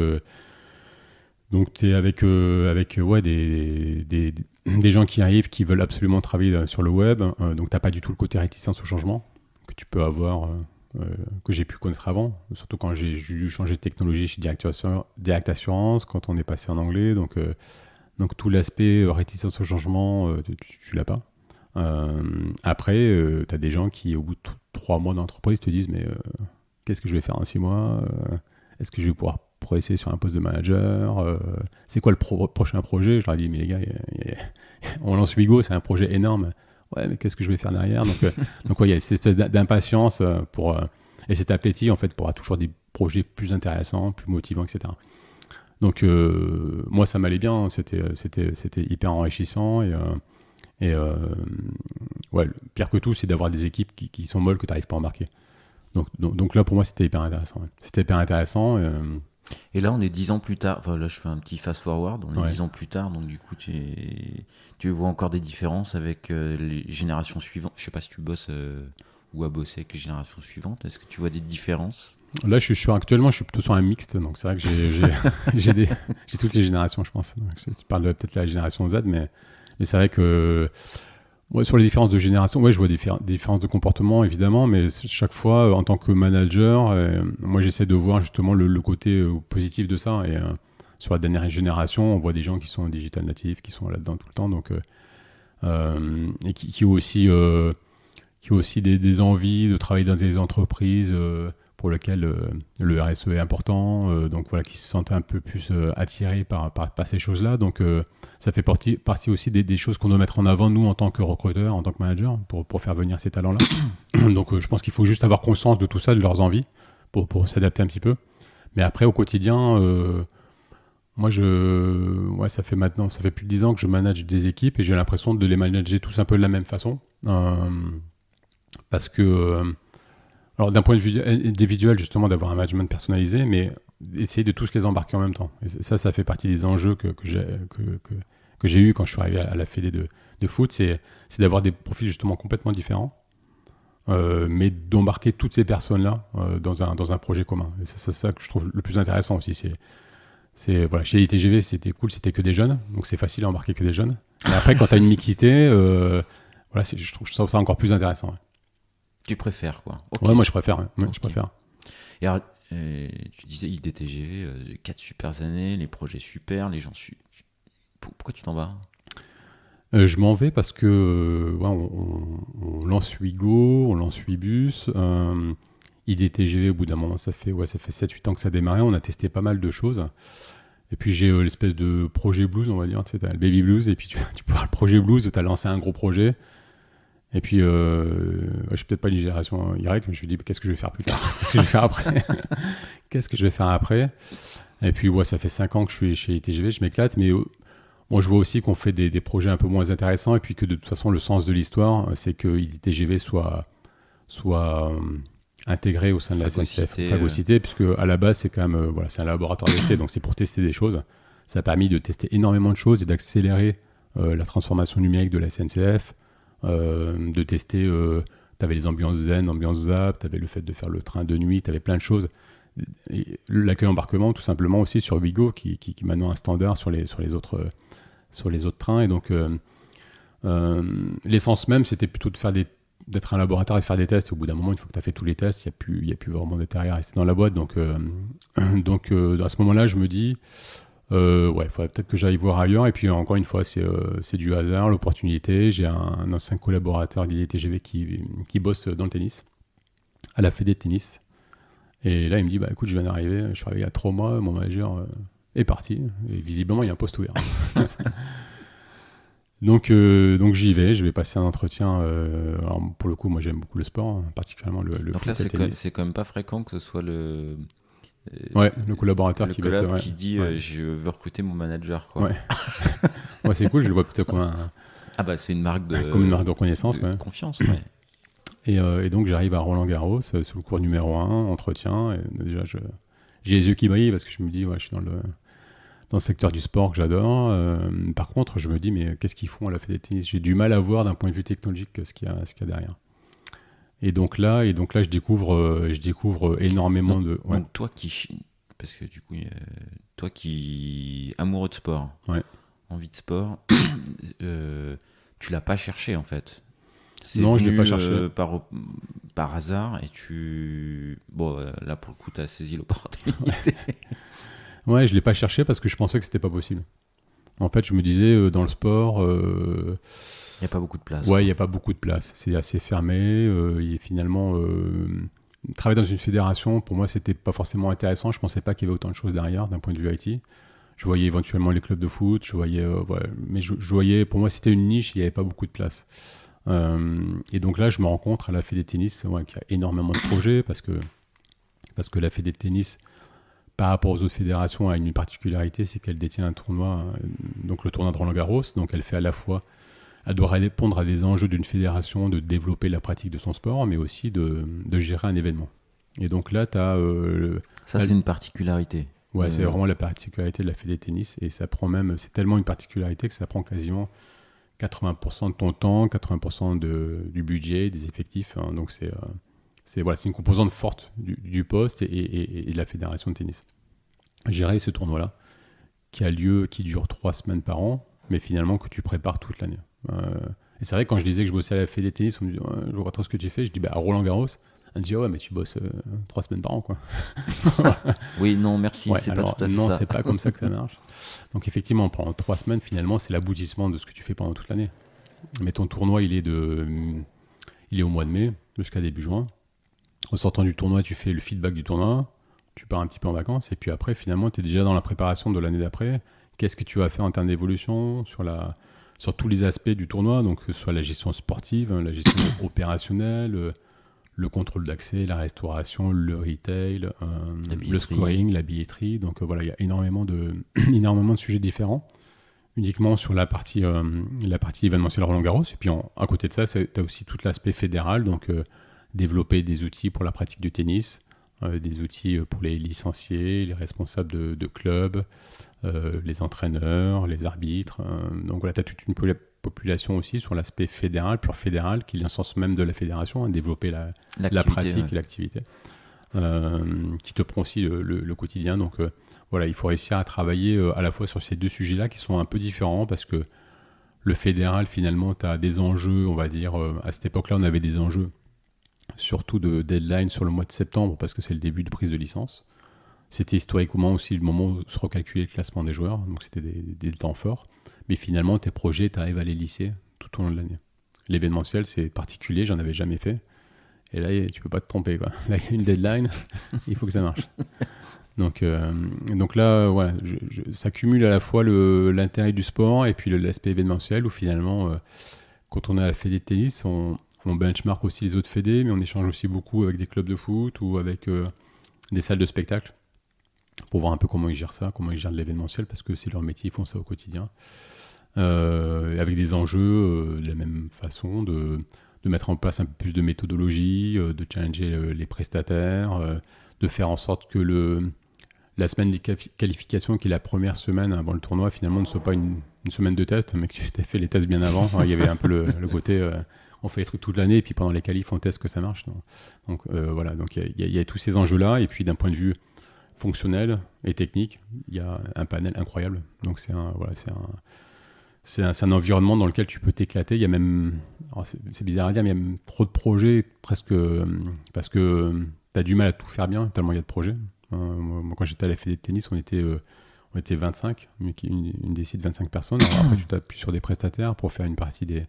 tu es avec des gens qui arrivent, qui veulent absolument travailler sur le web, donc tu n'as pas du tout le côté réticence au changement que tu peux avoir, que j'ai pu connaître avant, surtout quand j'ai dû changer de technologie chez Direct Assurance, quand on est passé en anglais, donc tout l'aspect réticence au changement, tu l'as pas. Après, tu as des gens qui, au bout de 3 mois d'entreprise, te disent mais qu'est-ce que je vais faire en 6 mois Est-ce que je vais pouvoir progresser sur un poste de manager C'est quoi le prochain projet? Je leur dis mais les gars, on lance Wigo, c'est un projet énorme. Ouais, mais qu'est-ce que je vais faire derrière? Donc il y a cette espèce d'impatience et cet appétit en fait pour avoir toujours des projets plus intéressants, plus motivants, etc. Donc moi ça m'allait bien, c'était hyper enrichissant et le pire que tout c'est d'avoir des équipes qui sont molles que tu n'arrives pas à embarquer. Donc là pour moi c'était hyper intéressant. Ouais. C'était hyper intéressant. Et là on est 10 ans plus tard, enfin là je fais un petit fast forward, on est 10 ans plus tard, donc du coup tu vois encore des différences avec les générations suivantes. Je sais pas si tu bosses ou as bossé avec les générations suivantes, est-ce que tu vois des différences? Là, actuellement, je suis plutôt sur un mixte, donc c'est vrai que j'ai toutes les générations, je pense. Donc, tu parles peut-être de la génération Z, mais c'est vrai que sur les différences de génération, je vois des différences de comportement, évidemment, mais chaque fois, en tant que manager, moi, j'essaie de voir justement le côté positif de ça. Et sur la dernière génération, on voit des gens qui sont digital natifs, qui sont là-dedans tout le temps, donc, et qui ont aussi, des envies de travailler dans des entreprises pour lequel le RSE est important, donc qui se sentent un peu plus attirés par ces choses-là. Donc ça fait partie aussi des choses qu'on doit mettre en avant, nous, en tant que recruteurs, en tant que manager, pour faire venir ces talents-là. Donc je pense qu'il faut juste avoir conscience de tout ça, de leurs envies, pour s'adapter un petit peu. Mais après, au quotidien, moi, ça fait plus de 10 ans que je manage des équipes et j'ai l'impression de les manager tous un peu de la même façon. Parce que... alors d'un point de vue individuel, justement, d'avoir un management personnalisé, mais essayer de tous les embarquer en même temps. Et ça fait partie des enjeux que j'ai eu quand je suis arrivé à la Fédé de foot, c'est d'avoir des profils justement complètement différents, mais d'embarquer toutes ces personnes-là dans un projet commun. Et c'est ça que je trouve le plus intéressant aussi. Chez ITGV, c'était cool, c'était que des jeunes, donc c'est facile à embarquer que des jeunes. Mais après, quand tu as une mixité, je trouve ça encore plus intéressant. Ouais. Tu préfères quoi? Okay. Ouais, moi je préfère. Ouais. Okay. Je préfère. Et alors, tu disais IDTGV, 4 super années, les projets super, les gens pourquoi tu t'en vas? Je m'en vais parce que on lance Wigo, on lance Wibus. IDTGV, au bout d'un moment, ça fait 7-8 ans que ça a démarré. On a testé pas mal de choses. Et puis j'ai l'espèce de projet blues, on va dire. Tu sais, as le baby blues, et puis tu peux avoir le projet blues, tu as lancé un gros projet. Et puis, je suis peut-être pas une génération Y, mais je me suis dit, qu'est-ce que je vais faire plus tard? Qu'est-ce que je vais faire après? Qu'est-ce que je vais faire après? Et puis, ça fait 5 ans que je suis chez ITGV, je m'éclate, mais moi, je vois aussi qu'on fait des projets un peu moins intéressants, et puis que de toute façon, le sens de l'histoire, c'est que ITGV soit intégré au sein de la SNCF, phagocyté, puisque à la base, c'est quand même, c'est un laboratoire d'essai, donc c'est pour tester des choses. Ça a permis de tester énormément de choses et d'accélérer la transformation numérique de la SNCF. De tester, tu avais les ambiances zen, ambiance zap, tu avais le fait de faire le train de nuit, tu avais plein de choses. Et l'accueil embarquement, tout simplement aussi sur Wigo, qui est maintenant un standard sur les autres trains. Et donc, l'essence même, c'était plutôt de faire d'être un laboratoire et de faire des tests. Et au bout d'un moment, une fois que tu as fait tous les tests, il y a plus vraiment d'intérêt à rester dans la boîte. Donc à ce moment-là, je me dis, ouais, il faudrait peut-être que j'aille voir ailleurs. Et puis encore une fois, c'est du hasard, l'opportunité. J'ai un ancien collaborateur d'IDTGV qui bosse dans le tennis, à la Fédé de tennis. Et là, il me dit, bah écoute, je viens d'arriver, je suis arrivé il y a 3 mois, mon manager est parti. Et visiblement, il y a un poste ouvert. Donc j'y vais, je vais passer un entretien. Alors pour le coup, moi j'aime beaucoup le sport, particulièrement le Donc foot là, et le tennis. c'est quand même pas fréquent que ce soit Ouais, le collaborateur le qui collab va qui dit ouais. je veux recruter mon manager, quoi. Ouais. Ouais, c'est cool, je le vois plutôt Ah bah c'est une marque comme une marque de reconnaissance. de Ouais. confiance, ouais. Et donc j'arrive à Roland-Garros, sous le cours numéro 1, entretien. Et déjà, j'ai les yeux qui brillent parce que je me dis, ouais, je suis dans le secteur du sport que j'adore. Par contre, je me dis, mais qu'est-ce qu'ils font à la Fédé de tennis? J'ai du mal à voir d'un point de vue technologique ce qu'il y a derrière. Et donc là, je découvre énormément de. Ouais. Donc parce que du coup, toi qui amoureux de sport, Ouais. envie de sport, tu l'as pas cherché en fait. C'est Non, je l'ai venu, pas cherché. par hasard et bon, là pour le coup, tu as saisi l'opportunité. Ouais, je l'ai pas cherché parce que je pensais que c'était pas possible. En fait, je me disais dans le sport, Il n'y a pas beaucoup de place. ouais, il y a pas beaucoup de place. C'est assez fermé. Et finalement, travailler dans une fédération, pour moi, c'était pas forcément intéressant. Je pensais pas qu'il y avait autant de choses derrière d'un point de vue IT. Je voyais éventuellement les clubs de foot, je voyais, ouais, mais je voyais, pour moi, c'était une niche. Il y avait pas beaucoup de place. Et donc là, je me rends compte à la Fédé de tennis, ouais, qu'il y a énormément de projets parce que la Fédé de tennis, par rapport aux autres fédérations, a une particularité, c'est qu'elle détient un tournoi, donc le tournoi de Roland-Garros. Donc elle fait à la fois, elle doit répondre à des enjeux d'une fédération, de développer la pratique de son sport, mais aussi de gérer un événement. Et donc là, tu as... Ça, c'est une particularité. Ouais, c'est vraiment la particularité de la Fédé de tennis. Et ça prend même... C'est tellement une particularité que ça prend quasiment 80% de ton temps, 80% du budget, des effectifs. Hein. Donc c'est une composante forte du poste et de la fédération de tennis. Gérer ce tournoi-là, qui dure 3 semaines par an, mais finalement que tu prépares toute l'année. Et c'est vrai, quand je disais que je bossais à la Fédé de tennis, on me dit, ouais, je vois trop ce que tu fais. Je dis, bah, à Roland-Garros. On me dit, ouais, mais tu bosses 3 semaines par an, quoi. Oui, non, merci, Ouais, c'est alors, pas tout à fait non, ça. c'est pas comme ça que ça marche. Donc effectivement, pendant 3 semaines, finalement, c'est l'aboutissement de ce que tu fais pendant toute l'année. Mais ton tournoi, il est au mois de mai jusqu'à début juin. En sortant du tournoi, tu fais le feedback du tournoi, tu pars un petit peu en vacances, et puis après, finalement, tu es déjà dans la préparation de l'année d'après. Qu'est-ce que tu vas faire en termes d'évolution sur tous les aspects du tournoi, donc que ce soit la gestion sportive, la gestion opérationnelle, le contrôle d'accès, la restauration, le retail, le scoring, la billetterie. Donc voilà, il y a énormément de sujets différents. Uniquement sur la partie événementielle Roland-Garros. Et puis à côté de ça, tu as aussi tout l'aspect fédéral, donc développer des outils pour la pratique du tennis, des outils pour les licenciés, les responsables de clubs, les entraîneurs, les arbitres. Donc voilà, tu as toute une population aussi sur l'aspect fédéral, pur fédéral, qui est le sens même de la fédération, développer la pratique et l'activité, qui te prend aussi le quotidien. Donc voilà, il faut réussir à travailler à la fois sur ces deux sujets-là qui sont un peu différents parce que le fédéral, finalement, tu as des enjeux, on va dire, à cette époque-là, on avait des enjeux surtout de deadline sur le mois de septembre parce que c'est le début de prise de licence. C'était historiquement aussi le moment où se recalculait le classement des joueurs, donc c'était des temps forts. Mais finalement, tes projets, tu arrives à les lisser tout au long de l'année. L'événementiel, c'est particulier, j'en avais jamais fait. Et là, tu peux pas te tromper, quoi. Là, il y a une deadline, il faut que ça marche. Donc là, voilà, ça cumule à la fois l'intérêt du sport et puis l'aspect événementiel où finalement, quand on est à la Fédé de tennis, on benchmark aussi les autres fédés, mais on échange aussi beaucoup avec des clubs de foot ou avec des salles de spectacle pour voir un peu comment ils gèrent ça, comment ils gèrent l'événementiel, parce que c'est leur métier, ils font ça au quotidien. Avec des enjeux de la même façon, de mettre en place un peu plus de méthodologie, de challenger les prestataires, de faire en sorte que la semaine des qualifications, qui est la première semaine avant le tournoi, finalement ne soit pas une semaine de test, mais que tu t'aies fait les tests bien avant. Il y avait un peu le côté, on fait les trucs toute l'année, et puis pendant les qualifs, on teste que ça marche. Donc voilà, donc il y a tous ces enjeux-là, et puis d'un point de vue fonctionnel et technique, il y a un panel incroyable. Donc c'est c'est un environnement dans lequel tu peux t'éclater. Il y a même, alors c'est bizarre à dire, mais il y a même trop de projets, presque, parce que tu as du mal à tout faire bien, tellement il y a de projets. Moi, quand j'étais à la Fédé de tennis, on était 25, une décide 25 personnes. Alors après, tu t'appuies sur des prestataires pour faire une partie des.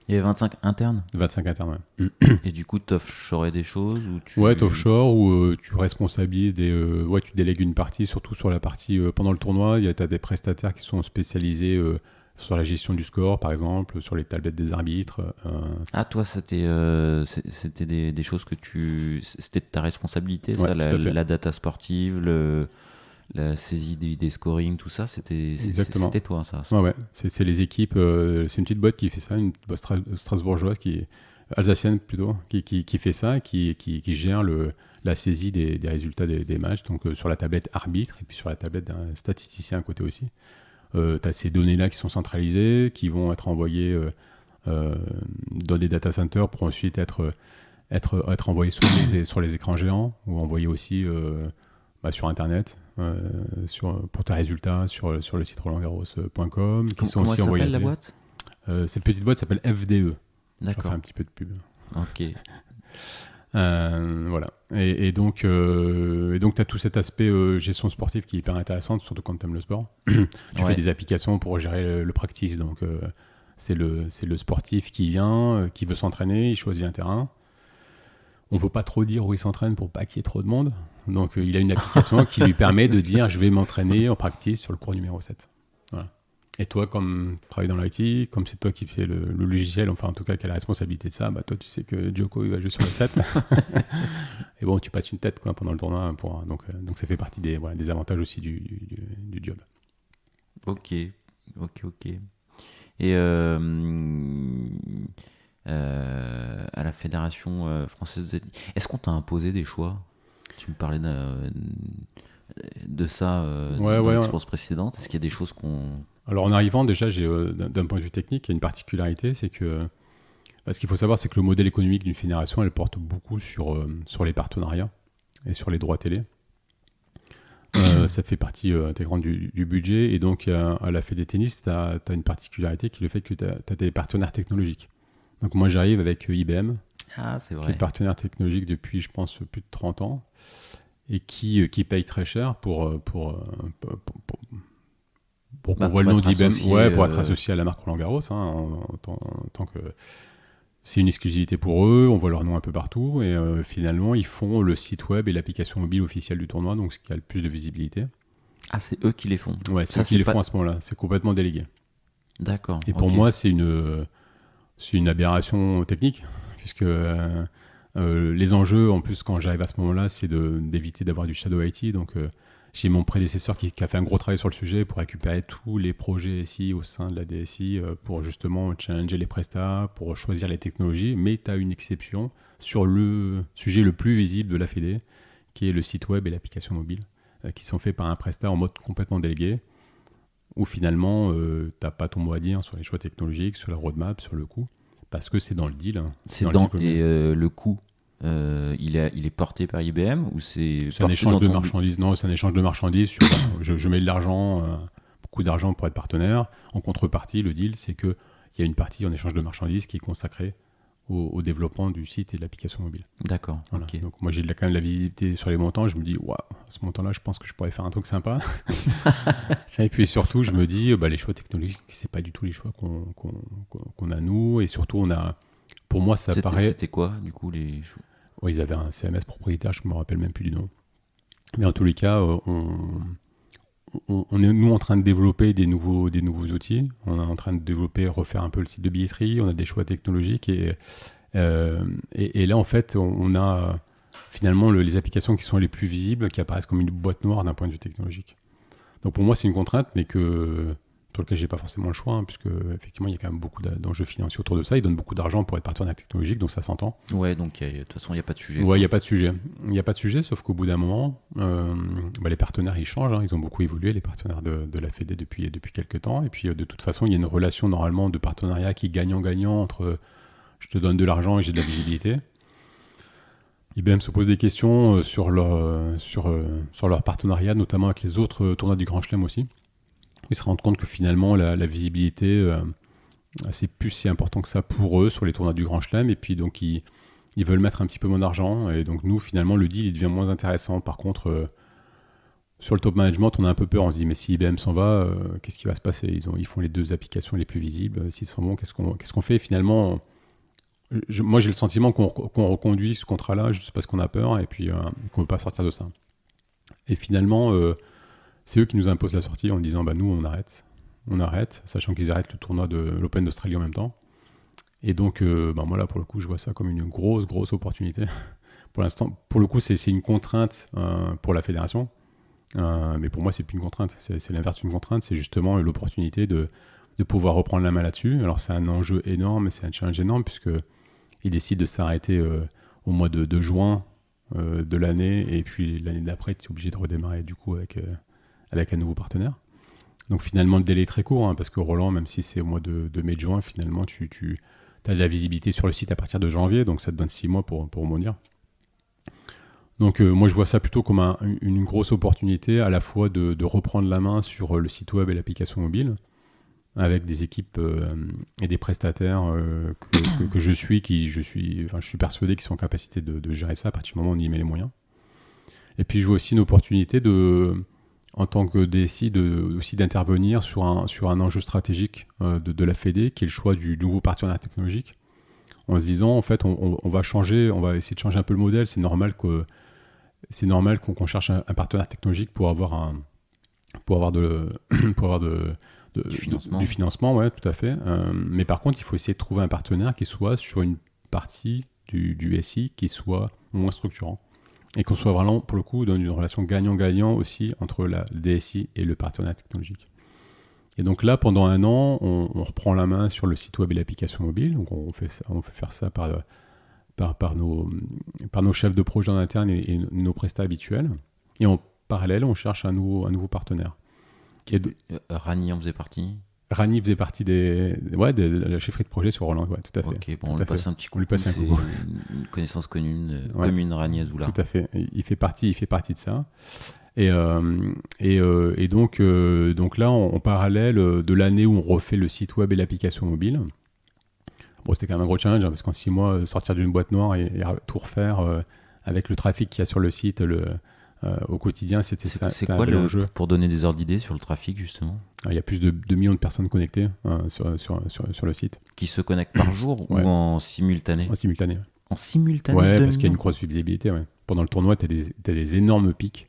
Il y avait 25 internes 25 internes, ouais. et du coup, tu offshorais des choses ou tu... Ouais, t'offshore ou tu responsabilises ouais, tu délègues une partie, surtout sur la partie pendant le tournoi. T'as des prestataires qui sont spécialisés sur la gestion du score, par exemple, sur les tablettes des arbitres. Ah, toi, c'était des choses que c'était de ta responsabilité, Ouais, ça, tout à fait. la data sportive, la saisie des scoring, tout ça, c'était toi, ça. Ouais. C'est les équipes, c'est une petite boîte qui fait ça, une boîte strasbourgeoise, alsacienne plutôt, qui fait ça, qui gère la saisie des résultats des matchs, donc sur la tablette arbitre et puis sur la tablette d'un statisticien à côté aussi. Tu as ces données-là qui sont centralisées, qui vont être envoyées dans des data centers pour ensuite être envoyées sur les écrans géants ou envoyées aussi sur Internet. Pour tes résultats sur le site rolandgarros.com qui sont Comment aussi elle envoyés. s'appelle, la boîte? Cette petite boîte s'appelle FDE. Je vais D'accord. faire un petit peu de pub. Ok. Voilà. Et donc, tu as tout cet aspect gestion sportive qui est hyper intéressant, surtout quand tu aimes le sport. Tu fais des applications pour gérer le practice. Donc, c'est le sportif qui vient, qui veut s'entraîner, il choisit un terrain. On ne veut pas trop dire où il s'entraîne pour pas qu'il y ait trop de monde. Donc, il a une application qui lui permet de dire je vais m'entraîner en practice sur le cours numéro 7. Voilà. Et toi, comme tu travailles dans l'IT, comme c'est toi qui fais le logiciel, enfin en tout cas qui a la responsabilité de ça, bah toi tu sais que Djoko il va jouer sur le 7. Et bon, tu passes une tête quoi, pendant le tournoi. Donc ça fait partie des avantages aussi du job. Ok. Et à la Fédération française de tennis, est-ce qu'on t'a imposé des choix? Tu me parlais de ça dans l'expérience précédente. Est-ce qu'il y a des choses qu'on... Alors en arrivant, déjà, d'un point de vue technique, il y a une particularité, c'est que ce qu'il faut savoir, c'est que le modèle économique d'une fédération, elle porte beaucoup sur les partenariats et sur les droits télé. Ça fait partie intégrante du budget. Et donc, à la Fédé Tennis, tu as une particularité qui est le fait que tu as des partenaires technologiques. Donc moi, j'arrive avec IBM, c'est vrai. qui est partenaire technologique depuis, je pense, plus de 30 ans, et qui paye très cher pour qu'on voit le nom d'IBM, pour être associé à la marque Roland Garros, en tant que c'est une exclusivité pour eux, on voit leur nom un peu partout, et finalement ils font le site web et l'application mobile officielle du tournoi, donc ce qui a le plus de visibilité. Ah, c'est eux qui les font. Ouais, c'est eux qui les font à ce moment-là, c'est complètement délégué. D'accord. Et pour moi, c'est une aberration technique, puisque les enjeux, en plus, quand j'arrive à ce moment-là, c'est d'éviter d'avoir du shadow IT, donc j'ai mon prédécesseur qui a fait un gros travail sur le sujet pour récupérer tous les projets SI au sein de la DSI pour justement challenger les prestats, pour choisir les technologies. Mais tu as une exception sur le sujet le plus visible de la Fédé, qui est le site web et l'application mobile, qui sont faits par un prestat en mode complètement délégué, où finalement, tu n'as pas ton mot à dire sur les choix technologiques, sur la roadmap, sur le coût, parce que c'est dans le deal. Le coût il est porté par IBM ou c'est un échange de marchandises? Non, c'est un échange de marchandises. Je mets de l'argent, beaucoup d'argent pour être partenaire. En contrepartie, le deal, c'est qu'il y a une partie en échange de marchandises qui est consacrée au développement du site et de l'application mobile. D'accord. Voilà. Okay. Donc moi, j'ai quand même la visibilité sur les montants. Je me dis, waouh, à ce montant-là, je pense que je pourrais faire un truc sympa. Et puis surtout, je me dis, les choix technologiques, c'est pas du tout les choix qu'on a nous. Et surtout, pour moi, C'était quoi, du coup, les choix? Ouais, ils avaient un CMS propriétaire, je ne me rappelle même plus du nom. Mais en tous les cas, on est, nous, en train de développer des nouveaux outils. On est en train de refaire un peu le site de billetterie. On a des choix technologiques. Et là, en fait, on a finalement les applications qui sont les plus visibles, qui apparaissent comme une boîte noire d'un point de vue technologique. Donc pour moi, c'est une contrainte, mais sur lequel j'ai pas forcément le choix, puisque effectivement il y a quand même beaucoup d'enjeux financiers autour de ça. Ils donnent beaucoup d'argent pour être partenaire technologique, donc ça s'entend. Ouais, donc de toute façon il n'y a pas de sujet. Ouais, il n'y a pas de sujet. Il n'y a pas de sujet, sauf qu'au bout d'un moment, les partenaires ils changent. Ils ont beaucoup évolué, les partenaires de la Fédé depuis quelques temps. Et puis de toute façon, il y a une relation normalement de partenariat qui est gagnant-gagnant entre je te donne de l'argent et j'ai de la visibilité. IBM se pose des questions sur leur partenariat, notamment avec les autres tournois du Grand Chelem aussi. ils se rendent compte que finalement, la visibilité, c'est plus si important que ça pour eux sur les tournois du Grand Chelem. Et puis, donc, ils veulent mettre un petit peu moins d'argent. Et donc, nous, finalement, le deal, il devient moins intéressant. Par contre, sur le top management, on a un peu peur. On se dit, mais si IBM s'en va, qu'est-ce qui va se passer? Ils font les 2 applications les plus visibles. S'ils s'en vont, qu'est-ce qu'on fait? Finalement, moi, j'ai le sentiment qu'on reconduit ce contrat-là juste parce qu'on a peur et puis qu'on ne veut pas sortir de ça. Et finalement, c'est eux qui nous imposent la sortie en disant, nous, on arrête, sachant qu'ils arrêtent le tournoi de l'Open d'Australie en même temps. Et donc, moi, là, pour le coup, je vois ça comme une grosse opportunité. Pour l'instant, pour le coup, c'est une contrainte pour la fédération. Mais pour moi, c'est plus une contrainte. C'est l'inverse d'une contrainte. C'est justement l'opportunité de pouvoir reprendre la main là-dessus. Alors, c'est un enjeu énorme, c'est un challenge énorme, puisqu'ils décident de s'arrêter au mois de juin de l'année. Et puis, l'année d'après, tu es obligé de redémarrer, du coup, avec un nouveau partenaire. Donc, finalement, le délai est très court, parce que Roland, même si c'est au mois de mai, de juin, finalement, tu as de la visibilité sur le site à partir de janvier. Donc, ça te donne 6 mois pour rebondir. Donc moi je vois ça plutôt comme une grosse opportunité à la fois de reprendre la main sur le site web et l'application mobile avec des équipes et des prestataires que je suis persuadé qu'ils sont en capacité de gérer ça à partir du moment où on y met les moyens. Et puis je vois aussi une opportunité en tant que DSI aussi d'intervenir sur un enjeu stratégique de la Fédé qui est le choix du nouveau partenaire technologique en se disant en fait on va essayer de changer un peu le modèle. C'est normal qu'on cherche un partenaire technologique pour avoir du financement, ouais, tout à fait. Mais par contre, il faut essayer de trouver un partenaire qui soit sur une partie du SI qui soit moins structurant et qu'on soit vraiment, pour le coup, dans une relation gagnant-gagnant aussi entre la DSI et le partenaire technologique. Et donc là, pendant 1 an, on reprend la main sur le site web et l'application mobile. Donc on fait faire ça par nos chefs de projet en interne et nos prestats habituels. Et en parallèle, on cherche un nouveau partenaire. Rani en faisait partie? Rani faisait partie de la chefferie de projet sur Roland, ouais, tout à fait. Ok, bon, on lui passe un petit coup. C'est une connaissance commune, Rani Azoula. Tout à fait. Il fait partie de ça. Et donc là, en parallèle de l'année où on refait le site web et l'application mobile, bon, c'était quand même un gros challenge, parce qu'en 6 mois, sortir d'une boîte noire et tout refaire avec le trafic qu'il y a sur le site au quotidien, c'était quoi le jeu. Pour donner des ordres d'idées sur le trafic, justement? Il y a plus de 2 millions de personnes connectées sur le site. Qui se connectent par jour ou en simultané? En simultané. En simultané? Ouais, parce qu'il y a une grosse visibilité. Ouais. Pendant le tournoi, tu as des énormes pics.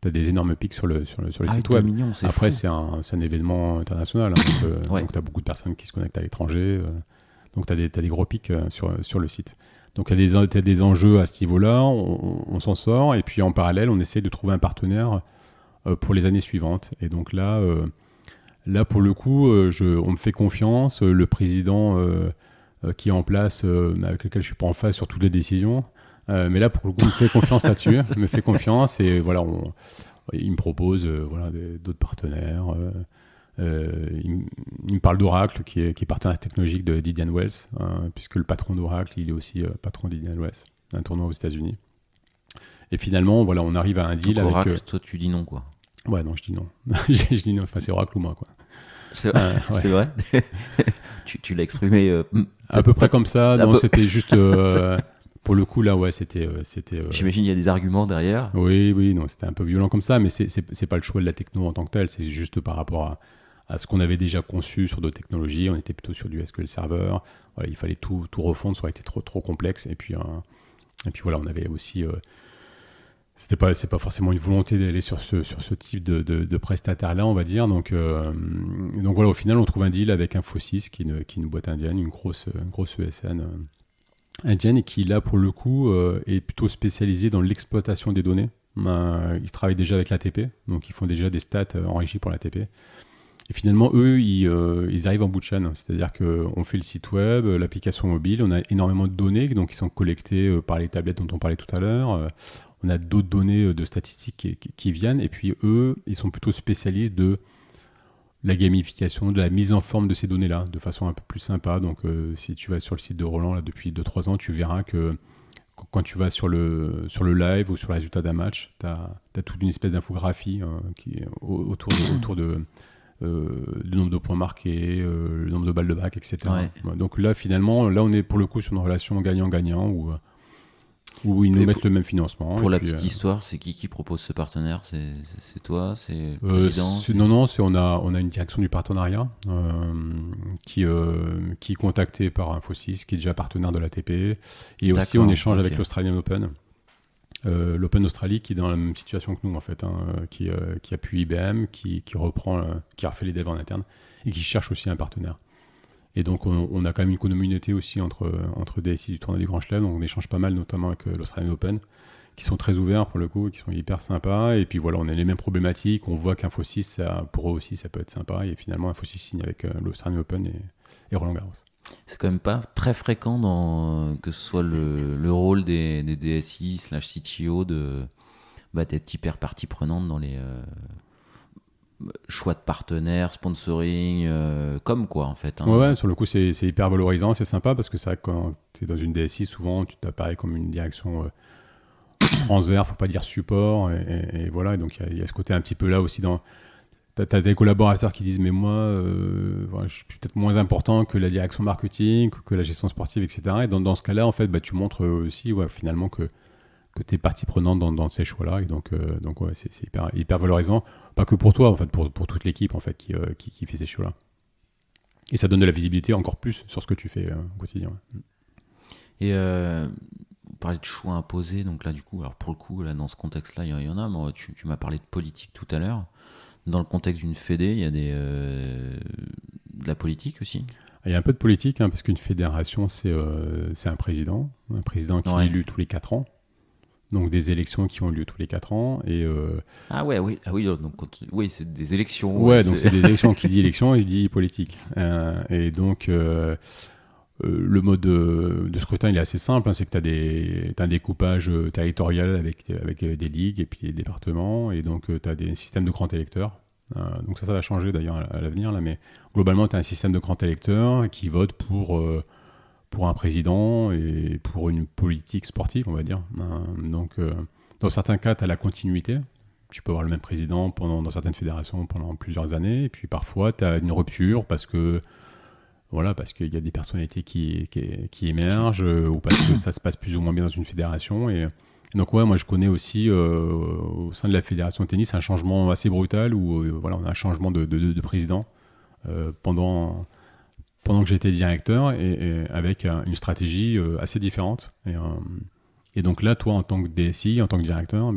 Tu as des énormes pics sur le site web. Millions, après, c'est un événement international. Donc, tu as beaucoup de personnes qui se connectent à l'étranger. Donc, tu as des gros pics sur le site. Donc, tu as des enjeux à ce niveau-là. On s'en sort. Et puis, en parallèle, on essaie de trouver un partenaire pour les années suivantes. Et donc là pour le coup, on me fait confiance. Le président qui est en place, avec lequel je ne suis pas en phase sur toutes les décisions, mais là, pour le coup, me fait confiance là-dessus, me fait confiance et voilà, il me propose d'autres partenaires. Il me parle d'Oracle, qui est partenaire technologique d'Indian Wells, puisque le patron d'Oracle, il est aussi patron d'Indian Wells, un tournoi aux États-Unis. Et finalement, voilà, on arrive à un deal. Donc, Oracle, avec. Toi, tu dis non, quoi. Ouais, non, je dis non. Je dis non. Enfin, c'est Oracle ou moi, quoi. C'est vrai. Ouais. C'est vrai. Tu l'as exprimé. À peu près comme ça. Non, c'était juste. Pour le coup, là, ouais, c'était. J'imagine il y a des arguments derrière. Oui, non, c'était un peu violent comme ça, mais c'est pas le choix de la techno en tant que tel. C'est juste par rapport à ce qu'on avait déjà conçu sur d'autres technologies. On était plutôt sur du SQL Server. Voilà, il fallait tout refondre, ça aurait été trop complexe. Et puis voilà, on avait aussi. C'est pas forcément une volonté d'aller sur ce type de prestataire-là, on va dire. Donc voilà, au final, on trouve un deal avec Infosys, qui est une boîte indienne, une grosse ESN indienne, et qui, là, pour le coup, est plutôt spécialisée dans l'exploitation des données. Ils travaillent déjà avec l'ATP, donc ils font déjà des stats enrichis pour l'ATP. Et finalement, eux, ils arrivent en bout de chaîne. C'est-à-dire qu'on fait le site web, l'application mobile, on a énormément de données donc, qui sont collectées par les tablettes dont on parlait tout à l'heure. On a d'autres données de statistiques qui viennent. Et puis, eux, ils sont plutôt spécialistes de la gamification, de la mise en forme de ces données-là, de façon un peu plus sympa. Donc, si tu vas sur le site de Roland là, depuis 2-3 ans, tu verras que quand tu vas sur le live ou sur le résultat d'un match, tu as toute une espèce d'infographie qui est autour de le nombre de points marqués, le nombre de balles de bac, etc. Ouais. Ouais, donc là, finalement, là, on est pour le coup sur une relation gagnant-gagnant où ils nous Et mettent le même financement. Pour et la puis, petite histoire, c'est qui propose ce partenaire? C'est toi? C'est le président? non, on a une direction du partenariat qui est contactée par Infosys, qui est déjà partenaire de l'ATP. Et aussi, on D'accord, échange ok. avec l'Australian Open. L'Open Australie qui est dans la même situation que nous en fait, qui appuie IBM, qui reprend, qui a refait les devs en interne et qui cherche aussi un partenaire. Et donc on a quand même une communauté aussi entre DSI du tournoi du Grand Chelem, donc on échange pas mal notamment avec l'Australian Open, qui sont très ouverts pour le coup, qui sont hyper sympas. Et puis voilà, on a les mêmes problématiques, on voit qu'Infosys, pour eux aussi ça peut être sympa, et finalement Infosys signe avec l'Australian Open et Roland Garros. C'est quand même pas très fréquent que ce soit le rôle des DSI / CTO d'être hyper partie prenante dans les choix de partenaires, sponsoring, comme quoi en fait. Hein. Ouais, sur le coup, c'est hyper valorisant, c'est sympa parce que c'est vrai que quand tu es dans une DSI, souvent tu t'apparais comme une direction transverse, faut pas dire support, et voilà. Et donc il y a ce côté un petit peu là aussi dans. T'as des collaborateurs qui disent mais moi, voilà, je suis peut-être moins important que la direction marketing, que la gestion sportive, etc. Et dans ce cas-là, en fait, tu montres aussi finalement que tu es partie prenante dans ces choix-là. Et donc ouais, c'est hyper valorisant. Pas que pour toi, en fait, pour toute l'équipe en fait, qui fait ces choix-là. Et ça donne de la visibilité encore plus sur ce que tu fais au quotidien. Ouais. Et on parlait de choix imposés, donc là du coup, alors pour le coup, là, dans ce contexte-là, il y en a, mais tu m'as parlé de politique tout à l'heure. Dans le contexte d'une fédé, il y a de la politique aussi. Il y a un peu de politique, parce qu'une fédération, c'est un président qui est élu tous les 4 ans. Donc des élections qui ont lieu tous les 4 ans. Et, oui, c'est des élections. Ouais, donc c'est des élections. Qui dit élection, il dit politique. Et donc le mode de scrutin, il est assez simple. C'est que tu as un découpage territorial avec des ligues et puis des départements. Et donc tu as des systèmes de grands électeurs. Donc ça va changer d'ailleurs à l'avenir. Là, mais globalement, tu as un système de grands électeurs qui votent pour un président et pour une politique sportive, on va dire. Donc, dans certains cas, tu as la continuité. Tu peux avoir le même président dans certaines fédérations pendant plusieurs années. Et puis parfois, tu as une rupture parce qu'il y a des personnalités qui émergent ou parce que ça se passe plus ou moins bien dans une fédération. Et donc, ouais, moi, je connais aussi au sein de la fédération de tennis un changement assez brutal où on a un changement de président pendant que j'étais directeur et avec une stratégie assez différente. Et donc là, toi, en tant que DSI, en tant que directeur,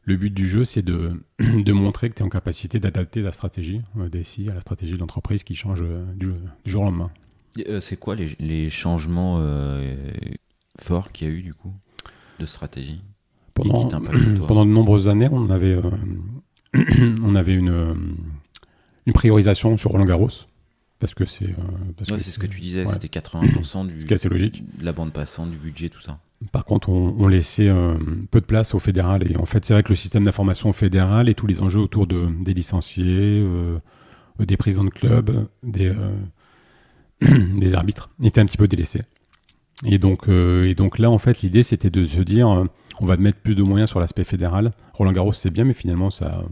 le but du jeu, c'est de montrer que tu es en capacité d'adapter la stratégie DSI à la stratégie de l'entreprise qui change du jour au lendemain. C'est quoi les changements forts qu'il y a eu, du coup, de stratégie Pendant de nombreuses années, on avait une priorisation sur Roland Garros. Parce que c'est ce que tu disais, c'était 80% ce qui est assez logique. De la bande passante, du budget, tout ça. Par contre, on laissait peu de place au fédéral. Et en fait, c'est vrai que le système d'information fédéral et tous les enjeux autour des licenciés, des présidents de club, des arbitres étaient un petit peu délaissés. Et donc là, en fait, l'idée, c'était de se dire, on va mettre plus de moyens sur l'aspect fédéral. Roland Garros, c'est bien, mais finalement, ça...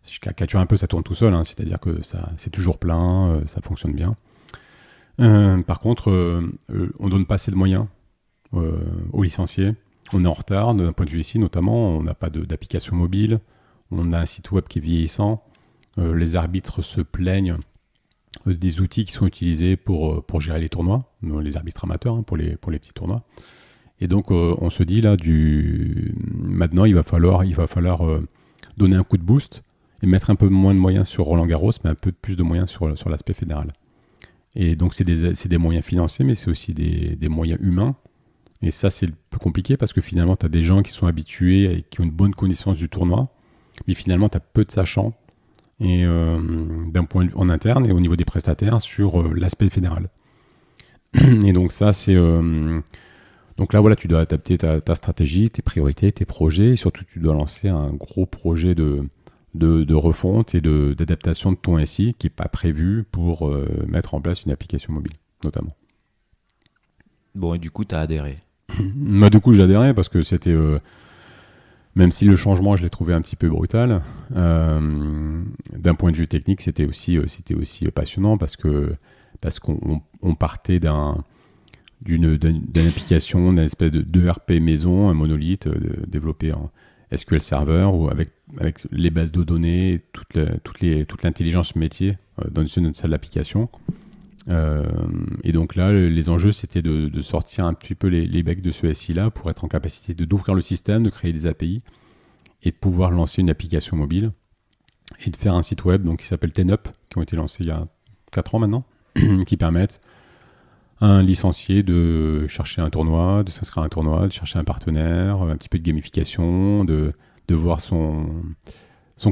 Si je caricature un peu, ça tourne tout seul, c'est-à-dire que c'est toujours plein, ça fonctionne bien. Par contre, on donne pas assez de moyens aux licenciés. On est en retard d'un point de vue ici, notamment. On n'a pas d'application mobile. On a un site web qui est vieillissant. Les arbitres se plaignent des outils qui sont utilisés pour gérer les tournois, les arbitres amateurs, pour les petits tournois. Et donc, on se dit là, maintenant, il va falloir donner un coup de boost et mettre un peu moins de moyens sur Roland Garros, mais un peu plus de moyens sur l'aspect fédéral. Et donc, c'est des moyens financiers, mais c'est aussi des moyens humains. Et ça, c'est le plus compliqué parce que finalement, tu as des gens qui sont habitués et qui ont une bonne connaissance du tournoi, mais finalement, tu as peu de sachants et, d'un point de vue en interne et au niveau des prestataires sur l'aspect fédéral. Et donc, ça, c'est... donc là, voilà, tu dois adapter ta stratégie, tes priorités, tes projets. Et surtout, tu dois lancer un gros projet de refonte et d'adaptation de ton SI qui n'est pas prévu pour mettre en place une application mobile, notamment. Bon, et du coup, tu as adhéré. Du coup, j'ai adhéré parce que c'était Même si le changement, je l'ai trouvé un petit peu brutal, d'un point de vue technique, c'était aussi passionnant parce qu'on partait d'une application, d'une espèce de ERP maison, un monolithe développé en SQL Server, ou avec les bases de données, toute l'intelligence métier dans une seule application. Et donc là, les enjeux, c'était de sortir un petit peu les becs de ce SI-là pour être en capacité d'ouvrir le système, de créer des API et de pouvoir lancer une application mobile et de faire un site web donc, qui s'appelle TenUp, qui ont été lancés il y a 4 ans maintenant, qui permettent à un licencié de chercher un tournoi, de s'inscrire à un tournoi, de chercher un partenaire, un petit peu de gamification, de voir son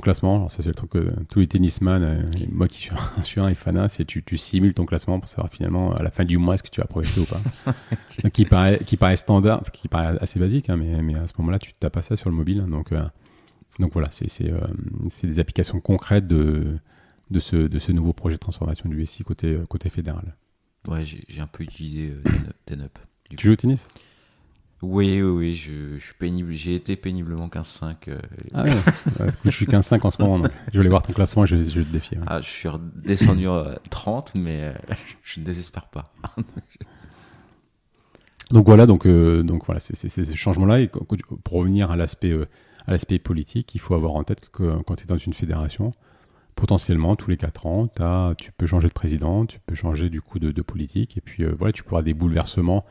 classement. Alors ça, c'est le truc que tous les tennisman, moi qui suis un fanat, c'est tu simules ton classement pour savoir finalement à la fin du mois est-ce que tu vas progresser ou pas. Donc, qui paraît standard, qui paraît assez basique, hein, mais à ce moment-là, tu tapes pas ça sur le mobile. Donc voilà, c'est des applications concrètes de ce nouveau projet de transformation du SI côté fédéral. Ouais, j'ai un peu utilisé TenUp. Tu joues au tennis ? Oui, je suis pénible. J'ai été péniblement 15-5. Ah ouais. Je suis 15-5 en ce moment. Donc je vais aller voir ton classement et je vais te défier. Ouais. Ah, je suis redescendu à 30, mais je ne désespère pas. Donc voilà, voilà, c'est ce changement-là. Et pour revenir à l'aspect politique, il faut avoir en tête que quand tu es dans une fédération, potentiellement, tous les 4 ans, tu peux changer de président, tu peux changer du coup de politique, et puis voilà, tu peux avoir des bouleversements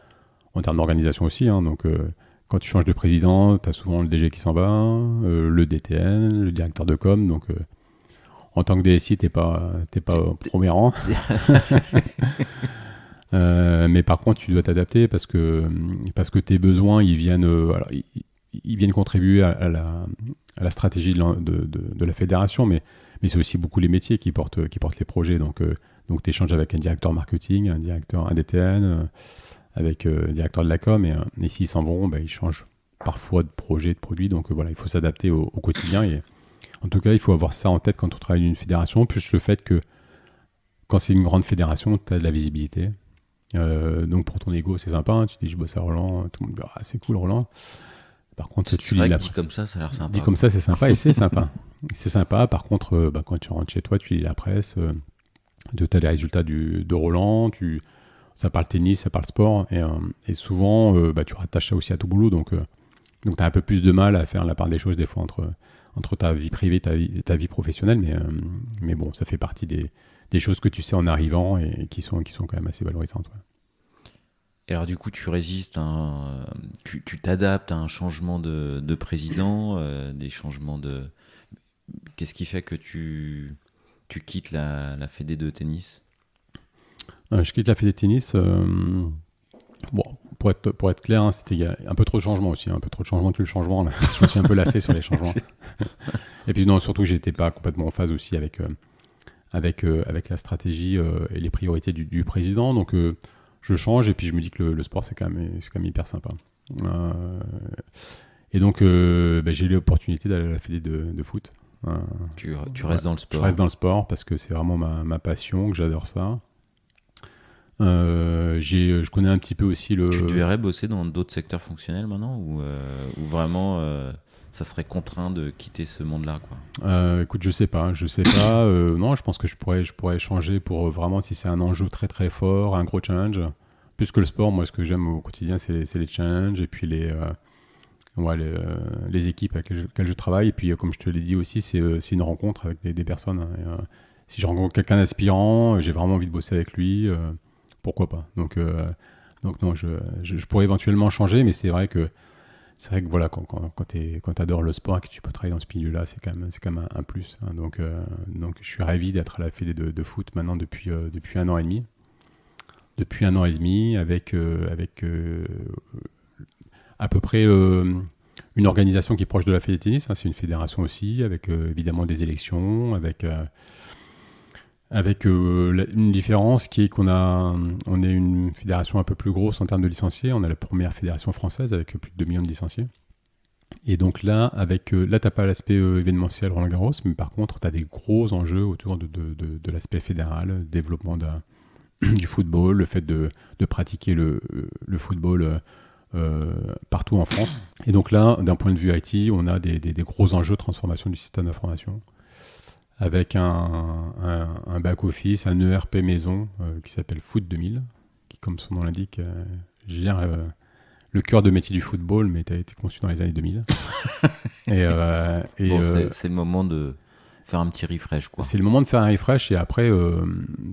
en termes d'organisation aussi. Hein. Donc, quand tu changes de président, tu as souvent le DG qui s'en va, le DTN, le directeur de com. Donc, en tant que DSI, t'es pas au premier rang. Mais par contre, tu dois t'adapter parce que tes besoins, ils viennent contribuer à la stratégie de la fédération, mais c'est aussi beaucoup les métiers qui portent les projets. Donc tu échanges avec un directeur marketing, un DTN, avec le directeur de la com, et s'ils s'en vont, ils changent parfois de projet, de produit. Donc voilà, il faut s'adapter au quotidien. Et en tout cas, il faut avoir ça en tête quand on travaille dans une fédération, plus le fait que quand c'est une grande fédération, tu as de la visibilité. Donc pour ton ego, c'est sympa. Hein, tu dis, je bosse à Roland, tout le monde dit, ah, c'est cool Roland. Par contre, tu lis dit comme ça a l'air sympa. Dit comme ça, c'est sympa et c'est sympa. C'est sympa. Par contre, quand tu rentres chez toi, tu lis la presse, tu as les résultats de Roland, ça parle tennis, ça parle sport, et souvent, tu rattaches ça aussi à ton boulot. Donc tu as un peu plus de mal à faire la part des choses des fois entre ta vie privée et ta vie professionnelle. Mais bon, ça fait partie des choses que tu sais en arrivant et qui sont quand même assez valorisantes. Ouais. Et alors du coup, tu résistes, tu t'adaptes à un changement de président, des changements de... Qu'est-ce qui fait que tu quittes la Fédé de tennis ? Je quitte la Fédé de tennis. Bon, pour être clair, hein, il y a un peu trop de changements aussi. Un peu trop de changements, le changement. Là. Je me suis un peu lassé sur les changements. Et puis non, surtout, j'étais pas complètement en phase aussi avec la stratégie et les priorités du président. Donc je change et puis je me dis que le sport c'est quand même hyper sympa. Et donc j'ai eu l'opportunité d'aller à la fédé de foot. Tu restes dans le sport. Je reste dans le sport parce que c'est vraiment ma passion, que j'adore ça. Je connais un petit peu aussi le... Tu te verrais bosser dans d'autres secteurs fonctionnels maintenant ou vraiment ça serait contraint de quitter ce monde-là, quoi. Écoute, je sais pas. Non, je pense que je pourrais changer pour vraiment si c'est un enjeu très très fort, un gros challenge. Plus que le sport, moi, ce que j'aime au quotidien, c'est les challenges et puis les équipes avec lesquelles je travaille. Et puis, comme je te l'ai dit aussi, c'est une rencontre avec des personnes. Et, si je rencontre quelqu'un d'aspirant, j'ai vraiment envie de bosser avec lui. Pourquoi pas. Donc non, je pourrais éventuellement changer, mais c'est vrai que voilà, quand tu adores le sport et que tu peux travailler dans ce milieu-là, c'est quand même un plus. Hein. Donc je suis ravi d'être à la fédé de foot maintenant depuis 1 an et demi. Depuis 1 an et demi, avec à peu près une organisation qui est proche de la fédé de tennis. Hein. C'est une fédération aussi, avec évidemment des élections, avec une différence qui est on est une fédération un peu plus grosse en termes de licenciés. On est la première fédération française avec plus de 2 millions de licenciés. Et donc là, tu n'as pas l'aspect événementiel Roland Garros, mais par contre, tu as des gros enjeux autour de l'aspect fédéral, le développement du football, le fait de pratiquer le football partout en France. Et donc là, d'un point de vue IT, on a des gros enjeux de transformation du système d'information avec un back-office, un ERP maison qui s'appelle Foot 2000, qui, comme son nom l'indique, gère le cœur de métier du football, mais qui a été conçu dans les années 2000. C'est le moment de faire un petit refresh, quoi. C'est le moment de faire un refresh, et après,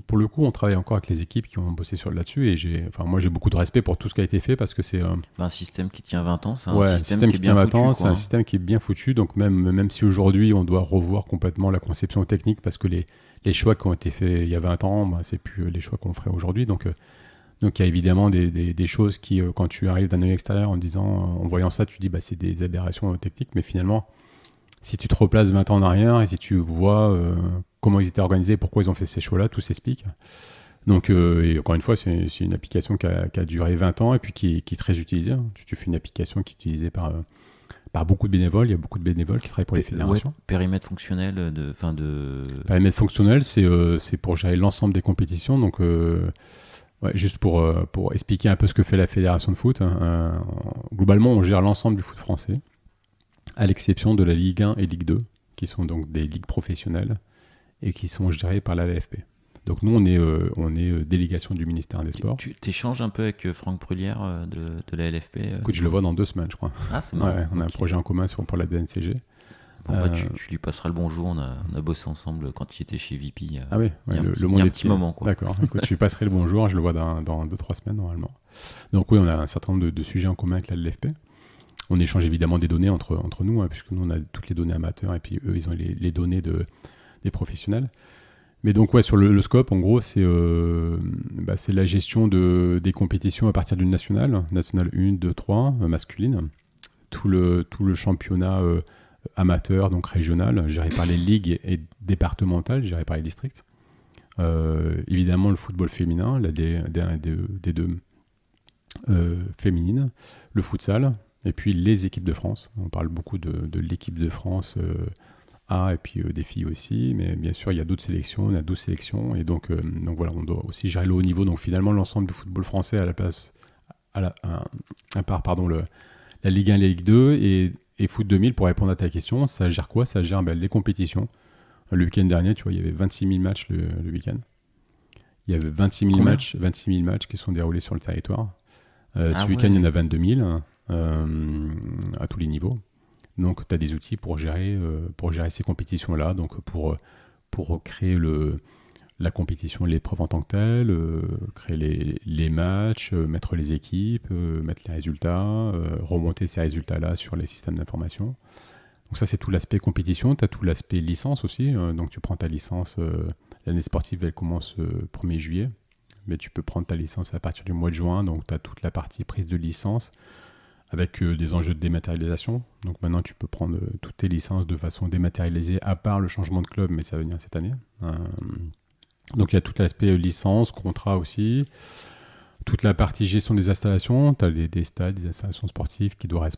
pour le coup, on travaille encore avec les équipes qui ont bossé là-dessus, et moi j'ai beaucoup de respect pour tout ce qui a été fait, parce que c'est un système qui tient 20 ans, c'est un système qui tient 20 ans, c'est un système qui est bien foutu, donc même si aujourd'hui on doit revoir complètement la conception technique, parce que les choix qui ont été faits il y a 20 ans, c'est plus les choix qu'on ferait aujourd'hui, donc il y a évidemment des choses qui, quand tu arrives d'un œil extérieur en voyant ça, tu dis c'est des aberrations techniques, mais finalement, si tu te replaces 20 ans en arrière et si tu vois comment ils étaient organisés, pourquoi ils ont fait ces choix-là, tout s'explique. Donc, et encore une fois, c'est une application qui a duré 20 ans et puis qui est très utilisée. Tu fais une application qui est utilisée par beaucoup de bénévoles. Il y a beaucoup de bénévoles qui travaillent pour les fédérations. Périmètre fonctionnel Périmètre fonctionnel, c'est pour gérer l'ensemble des compétitions. Donc, juste pour expliquer un peu ce que fait la fédération de foot. Globalement, on gère l'ensemble du foot français, à l'exception de la Ligue 1 et Ligue 2, qui sont donc des ligues professionnelles et qui sont gérées par la LFP. Donc nous, on est délégation du ministère des Sports. Tu échanges un peu avec Franck Prullière de la LFP Écoute, je le vois dans 2 semaines, je crois. Ah, c'est marrant. On a un projet en commun pour la DNCG. Bon, tu lui passeras le bonjour, on a bossé ensemble quand il était chez VP. Il y a un petit moment, quoi. D'accord, écoute, je lui passerai le bonjour, je le vois dans 2-3 semaines normalement. Donc oui, on a un certain nombre de sujets en commun avec la LFP. On échange évidemment des données entre nous, puisque nous on a toutes les données amateurs et puis eux ils ont les données des professionnels. Mais donc sur le scope, en gros, c'est la gestion des compétitions à partir d'une nationale 1, 2, 3, masculine. Tout le championnat amateur, donc régional, géré par les ligues et départementales, géré par les districts. Évidemment, le football féminin, la D2 féminine, le futsal, et puis les équipes de France. On parle beaucoup de l'équipe de France A et puis des filles aussi, mais bien sûr il y a d'autres sélections, on a 12 sélections, et donc voilà, on doit aussi gérer le haut niveau. Donc finalement l'ensemble du football français à part la Ligue 1 et la Ligue 2 et Foot 2000, pour répondre à ta question, ça gère quoi? Ça gère les compétitions. Le week-end dernier, tu vois, il y avait 26 000 matchs le week-end. Il y avait 26 000 matchs qui sont déroulés sur le territoire. Ce week-end, il y en a 22 000 à tous les niveaux. Donc, tu as des outils pour gérer ces compétitions-là. Donc, pour créer la compétition, l'épreuve en tant que telle, créer les matchs, mettre les équipes, mettre les résultats, remonter ces résultats-là sur les systèmes d'information. Donc ça, c'est tout l'aspect compétition. Tu as tout l'aspect licence aussi. Donc tu prends ta licence, l'année sportive, elle commence 1er juillet. Mais tu peux prendre ta licence à partir du mois de juin. Donc tu as toute la partie prise de licence avec des enjeux de dématérialisation. Donc maintenant, tu peux prendre toutes tes licences de façon dématérialisée, à part le changement de club, mais ça va venir cette année. Donc il y a tout l'aspect licence, contrat aussi. Toute la partie gestion des installations, tu as des stades, des installations sportives qui doivent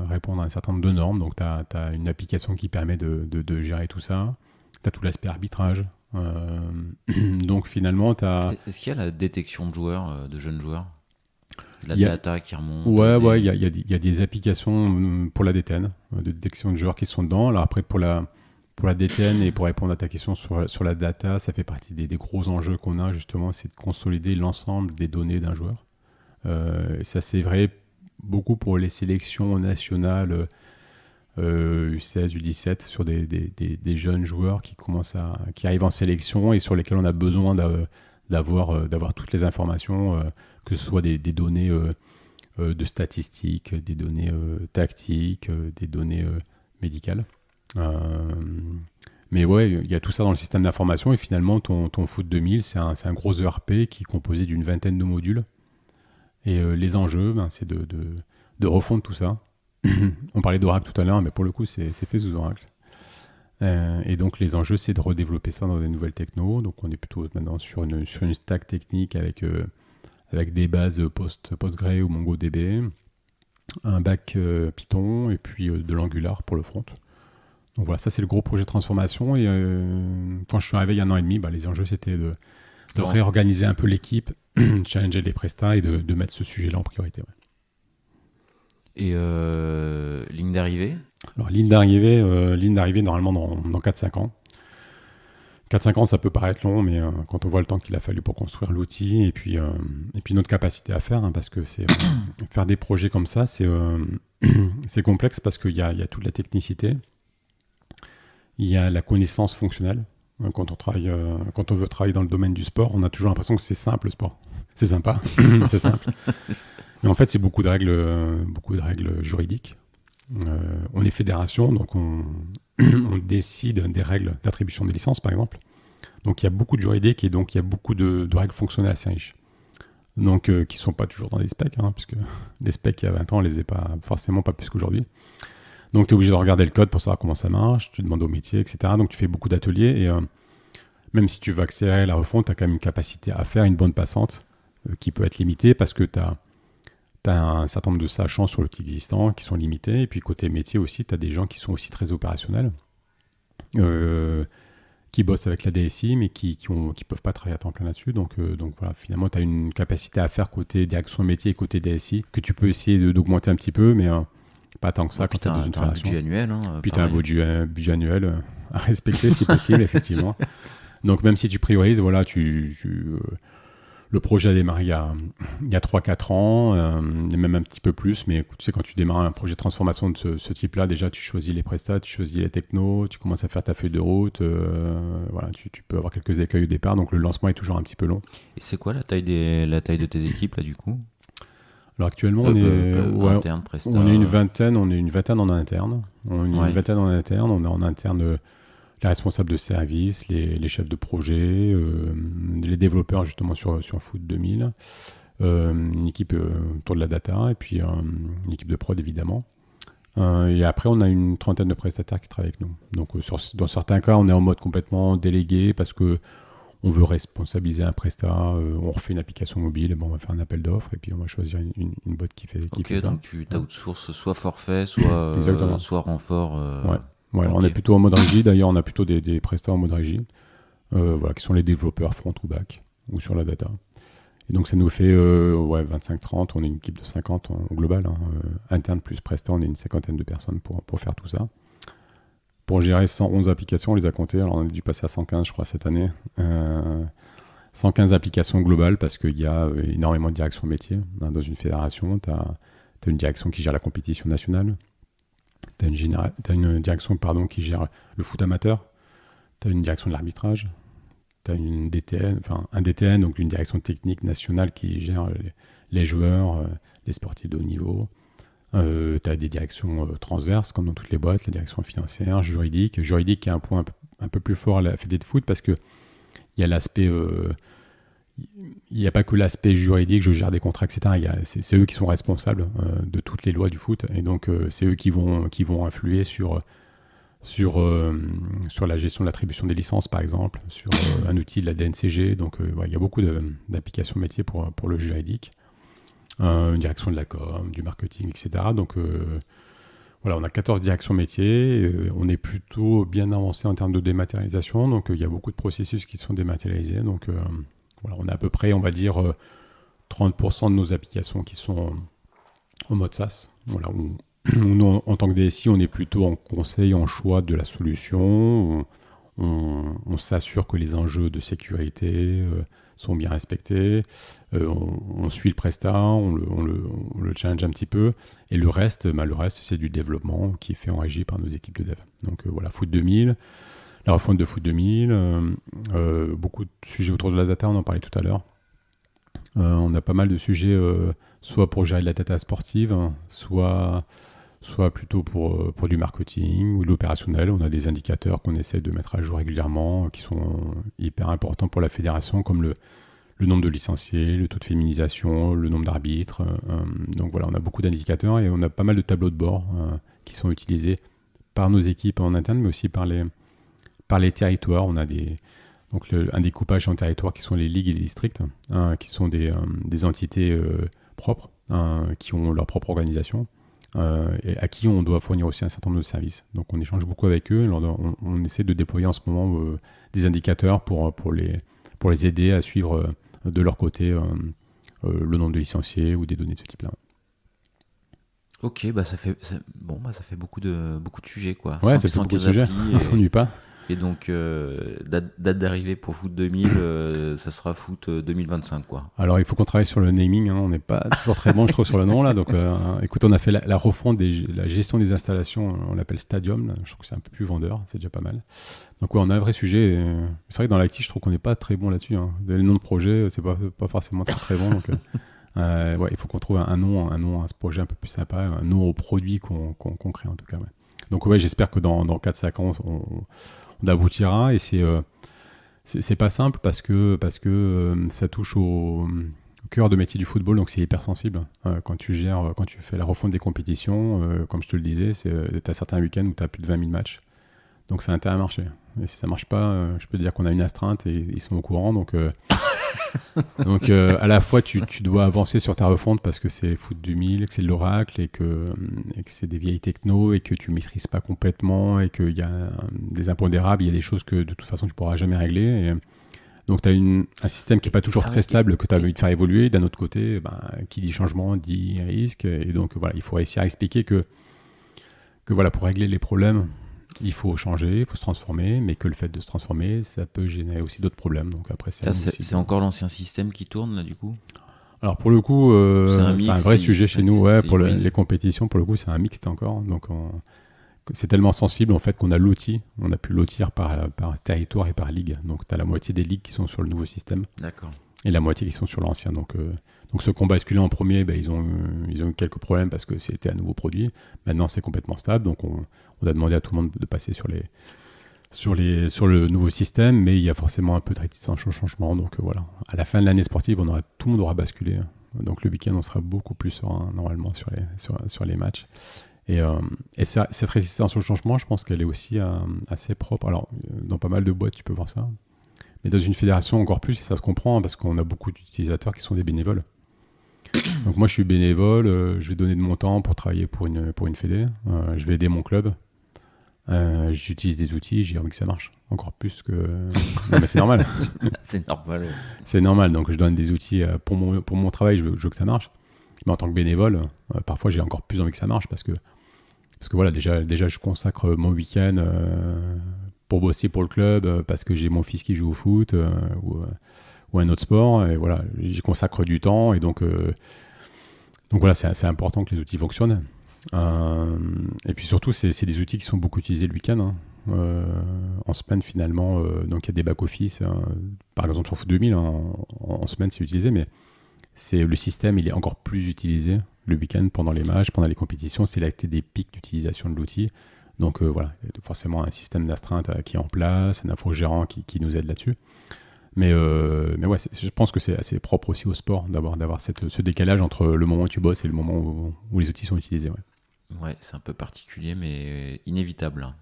répondre à un certain nombre de normes. Donc, tu as une application qui permet de gérer tout ça. Tu as tout l'aspect arbitrage. Donc, finalement, tu as... Est-ce qu'il y a la détection de joueurs, de jeunes joueurs? La data qui remonte? Ouais, il y a des applications pour la DTN, de détection de joueurs qui sont dedans. Alors après, pour la DTN et pour répondre à ta question sur la data, ça fait partie des gros enjeux qu'on a justement, c'est de consolider l'ensemble des données d'un joueur. Et ça, c'est vrai beaucoup pour les sélections nationales U16, U17, sur des jeunes joueurs qui arrivent en sélection et sur lesquels on a besoin d'avoir toutes les informations, que ce soit des données de statistiques, des données tactiques, des données médicales. Mais ouais, il y a tout ça dans le système d'information, et finalement ton Foot 2000, c'est un gros ERP qui est composé d'une 20aine de modules, et les enjeux, c'est de refondre tout ça. On parlait d'Oracle tout à l'heure, mais pour le coup c'est fait sous Oracle, et donc les enjeux, c'est de redévelopper ça dans des nouvelles technos. Donc on est plutôt maintenant sur une stack technique avec des bases Postgre ou MongoDB, un back Python, et puis de l'Angular pour le front. Donc voilà, ça c'est le gros projet de transformation. Et quand je suis arrivé il y a 1 an et demi, les enjeux c'était de réorganiser un peu l'équipe, challenger les prestats et de mettre ce sujet-là en priorité. Ouais. Et ligne d'arrivée? Alors, ligne d'arrivée normalement dans 4-5 ans. 4-5 ans, ça peut paraître long, mais quand on voit le temps qu'il a fallu pour construire l'outil et puis notre capacité à faire, hein, parce que faire des projets comme ça, c'est complexe parce qu'il y a toute la technicité, il y a la connaissance fonctionnelle. Quand on veut travailler dans le domaine du sport, on a toujours l'impression que c'est simple le sport. C'est sympa, c'est simple. Mais en fait, c'est beaucoup de règles juridiques. On est fédération, donc on décide des règles d'attribution des licences, par exemple. Donc il y a beaucoup de juridiques et donc il y a beaucoup de règles fonctionnelles assez riches. Donc qui ne sont pas toujours dans les specs, hein, puisque les specs il y a 20 ans, on ne les faisait pas forcément pas plus qu'aujourd'hui. Donc tu es obligé de regarder le code pour savoir comment ça marche, tu demandes au métier, etc. Donc tu fais beaucoup d'ateliers et même si tu veux accélérer la refonte, tu as quand même une capacité à faire une bonne passante qui peut être limitée parce que tu as un certain nombre de sachants sur l'outil existant qui sont limités. Et puis côté métier aussi, tu as des gens qui sont aussi très opérationnels, qui bossent avec la DSI, mais qui peuvent pas travailler à temps plein là-dessus. Donc voilà, finalement, tu as une capacité à faire côté direction métier et côté DSI que tu peux essayer d'augmenter un petit peu, mais pas tant que ça quand tu es dans une fédération. Un budget annuel. Puis tu as un budget annuel à respecter si possible, effectivement. Donc même si tu priorises, voilà, le projet a démarré il y a 3-4 ans, même un petit peu plus, mais tu sais, quand tu démarres un projet de transformation de ce type-là, déjà tu choisis les prestats, tu choisis les technos, tu commences à faire ta feuille de route, voilà, tu peux avoir quelques écueils au départ, donc le lancement est toujours un petit peu long. Et c'est quoi la taille de tes équipes là du coup? Alors actuellement, on est une vingtaine en interne. Une vingtaine en interne, on a en interne les responsables de service, les chefs de projet, les développeurs justement sur Foot 2000, une équipe autour de la data et puis une équipe de prod évidemment. Et après, on a une trentaine de prestataires qui travaillent avec nous. Donc dans certains cas, on est en mode complètement délégué parce que on veut responsabiliser un prestat, on refait une application mobile, on va faire un appel d'offres et puis on va choisir une boîte qui fait ça. Ok, donc tu outsources soit forfait, soit renfort. Ouais. Voilà, okay. On est plutôt en mode régie. D'ailleurs, on a plutôt des prestats en mode régie, voilà, qui sont les développeurs front ou back ou sur la data. Et donc, ça nous fait 25-30. On est une équipe de 50 au global. Hein, interne plus prestat, on est une cinquantaine de personnes pour faire tout ça. Pour gérer 111 applications, on les a comptées. Alors, on a dû passer à 115, je crois, cette année. 115 applications globales parce qu'il y a énormément de directions métiers. Dans une fédération, tu as une direction qui gère la compétition nationale. Tu as une direction qui gère le foot amateur. Tu as une direction de l'arbitrage. Tu as une DTN, un DTN, donc une direction technique nationale qui gère les joueurs, les sportifs de haut niveau. Tu as des directions transverses, comme dans toutes les boîtes, la direction financière, juridique. Juridique qui est un point un peu plus fort à la Fédé de foot parce qu'il y a l'aspect... il n'y a pas que l'aspect juridique, je gère des contrats, etc. C'est eux qui sont responsables de toutes les lois du foot. Et donc, c'est eux qui vont influer sur la gestion de l'attribution des licences, par exemple, sur un outil de la DNCG. Donc, il y a beaucoup d'applications métiers pour le juridique. Une direction de la com, du marketing, etc. Donc, voilà, on a 14 directions métiers. On est plutôt bien avancé en termes de dématérialisation. Donc, il y a beaucoup de processus qui sont dématérialisés. Donc, voilà, on a à peu près, on va dire, 30% de nos applications qui sont en mode SaaS. Voilà, nous, en tant que DSI, on est plutôt en conseil, en choix de la solution. On s'assure que les enjeux de sécurité sont bien respectés. On suit le prestat, on le challenge un petit peu. Et le reste, c'est du développement qui est fait en régie par nos équipes de dev. Donc voilà, Foot 2000. La refonte de Foot 2000, beaucoup de sujets autour de la data, on en parlait tout à l'heure. On a pas mal de sujets, soit pour gérer de la data sportive, soit plutôt pour du marketing ou de l'opérationnel. On a des indicateurs qu'on essaie de mettre à jour régulièrement, qui sont hyper importants pour la fédération, comme le nombre de licenciés, le taux de féminisation, le nombre d'arbitres. Donc voilà, on a beaucoup d'indicateurs et on a pas mal de tableaux de bord qui sont utilisés par nos équipes en interne, mais aussi par les territoires. On a un découpage en territoires qui sont les ligues et les districts, qui sont des entités propres, qui ont leur propre organisation, et à qui on doit fournir aussi un certain nombre de services. Donc on échange beaucoup avec eux. On essaie de déployer en ce moment des indicateurs pour les aider à suivre de leur côté le nombre de licenciés ou des données de ce type-là. Ok, bah ça fait beaucoup de sujets quoi. Ouais, c'est beaucoup de sujets. On s'ennuie pas. Et donc date d'arrivée pour Foot 2000, ça sera Foot 2025 quoi. Alors il faut qu'on travaille sur le naming. On n'est pas toujours très bon, je trouve, sur le nom là. Donc écoute, on a fait la refonte la gestion des installations. On l'appelle Stadium. Là. Je trouve que c'est un peu plus vendeur. C'est déjà pas mal. Donc ouais, on a un vrai sujet. C'est vrai que dans l'IT, je trouve qu'on n'est pas très bon là-dessus. Le nom de projet, c'est pas forcément très bon. Donc ouais, il faut qu'on trouve un nom à ce projet un peu plus sympa, un nom au produit qu'on crée en tout cas. Ouais. Donc ouais, j'espère que dans 4-5 ans, on aboutira. Et c'est pas simple parce que ça touche au cœur de métier du football, donc c'est hyper sensible. Quand tu fais la refonte des compétitions, comme je te le disais, tu as certains week-ends où tu as plus de 20 000 matchs. Donc ça a intérêt à marcher. Et si ça marche pas, je peux te dire qu'on a une astreinte et ils sont au courant. Donc à la fois tu dois avancer sur ta refonte parce que c'est Foot 2000, que c'est de l'oracle et que c'est des vieilles techno et que tu maîtrises pas complètement et qu'il y a des impondérables, il y a des choses que de toute façon tu pourras jamais régler. Donc tu as un système qui est pas toujours très stable que tu as envie de faire évoluer. D'un autre côté, qui dit changement dit risque. Et donc voilà, il faut réussir à expliquer que voilà, pour régler les problèmes, il faut changer, il faut se transformer, mais que le fait de se transformer, ça peut générer aussi d'autres problèmes. Donc après, c'est encore l'ancien système qui tourne là du coup. Alors pour le coup, c'est un vrai sujet chez nous. Ouais, pour les compétitions, pour le coup, c'est un mixte encore. Donc c'est tellement sensible en fait qu'on a l'outil. On a pu l'outil par territoire et par ligue. Donc tu as la moitié des ligues qui sont sur le nouveau système. D'accord. Et la moitié qui sont sur l'ancien. Donc ceux qui ont basculé en premier, ils ont eu quelques problèmes parce que c'était un nouveau produit. Maintenant, c'est complètement stable. Donc on a demandé à tout le monde de passer sur le nouveau système, mais il y a forcément un peu de réticence au changement. Donc voilà, à la fin de l'année sportive, tout le monde aura basculé. Donc le week-end, on sera beaucoup plus serein normalement sur les matchs. Et cette résistance au changement, je pense qu'elle est aussi assez propre. Alors, dans pas mal de boîtes, tu peux voir ça. Mais dans une fédération, encore plus, ça se comprend, parce qu'on a beaucoup d'utilisateurs qui sont des bénévoles. Donc moi, je suis bénévole, je vais donner de mon temps pour travailler pour une fédé. Je vais aider mon club. J'utilise des outils, j'ai envie que ça marche. Encore plus que... Non, mais c'est normal. C'est normal. C'est normal, donc je donne des outils pour mon travail, je veux que ça marche. Mais en tant que bénévole, parfois j'ai encore plus envie que ça marche parce que voilà, déjà je consacre mon week-end pour bosser pour le club parce que j'ai mon fils qui joue au foot ou un autre sport, et voilà, j'y consacre du temps, et donc voilà, c'est important que les outils fonctionnent. Et puis surtout, c'est des outils qui sont beaucoup utilisés le week-end. En semaine, finalement, donc il y a des back-office, par exemple sur Foot 2000, en semaine c'est utilisé, mais le système, il est encore plus utilisé le week-end pendant les matchs, pendant les compétitions. C'est là que tu as des pics d'utilisation de l'outil. Donc voilà, il y a forcément un système d'astreinte qui est en place, un infogérant qui nous aide là-dessus. Mais ouais, je pense que c'est assez propre aussi au sport d'avoir ce décalage entre le moment où tu bosses et le moment où les outils sont utilisés. Ouais, c'est un peu particulier, mais inévitable.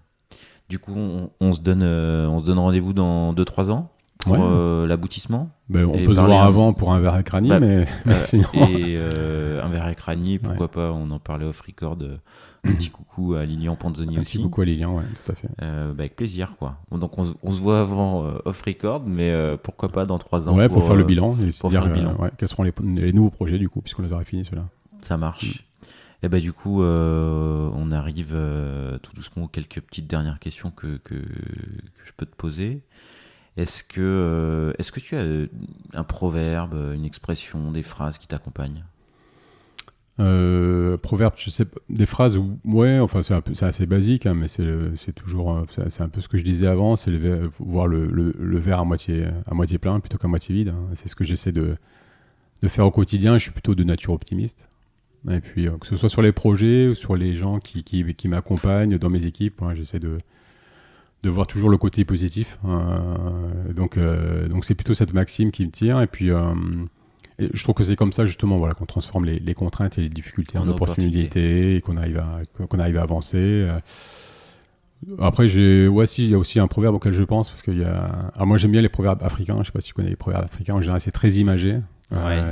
Du coup, on se donne rendez-vous dans 2-3 ans pour l'aboutissement. On peut se voir avant pour un verre avec Rani, mais sinon... Et un verre avec Rani, pourquoi pas, on en parlait off record. Un petit coucou à Lilian Panzoni aussi. Un petit coucou à Lilian, ouais, tout à fait. Avec plaisir, quoi. Donc on se voit avant off record, mais pourquoi pas dans 3 ans. Ouais, pour faire le bilan. Faire le bilan. Quels seront les nouveaux projets, du coup, puisqu'on les aura finis, ceux-là. Ça marche. Et du coup, on arrive tout doucement aux quelques petites dernières questions que je peux te poser. Est-ce que tu as un proverbe, une expression, des phrases qui t'accompagnent ? Proverbe, je sais pas, des phrases où, ouais, enfin c'est assez basique, mais c'est toujours, c'est un peu ce que je disais avant, c'est voir le verre à moitié plein plutôt qu'à moitié vide. C'est ce que j'essaie de faire au quotidien. Je suis plutôt de nature optimiste. Et puis que ce soit sur les projets ou sur les gens qui m'accompagnent dans mes équipes, j'essaie de voir toujours le côté positif. Donc c'est plutôt cette maxime qui me tire. Et puis et je trouve que c'est comme ça justement, voilà, qu'on transforme les contraintes et les difficultés en opportunités, et qu'on arrive à avancer. Après, il y a aussi un proverbe auquel je pense, parce qu'il y a... Alors moi j'aime bien les proverbes africains, je sais pas si tu connais les proverbes africains, en général c'est très imagé. Ouais.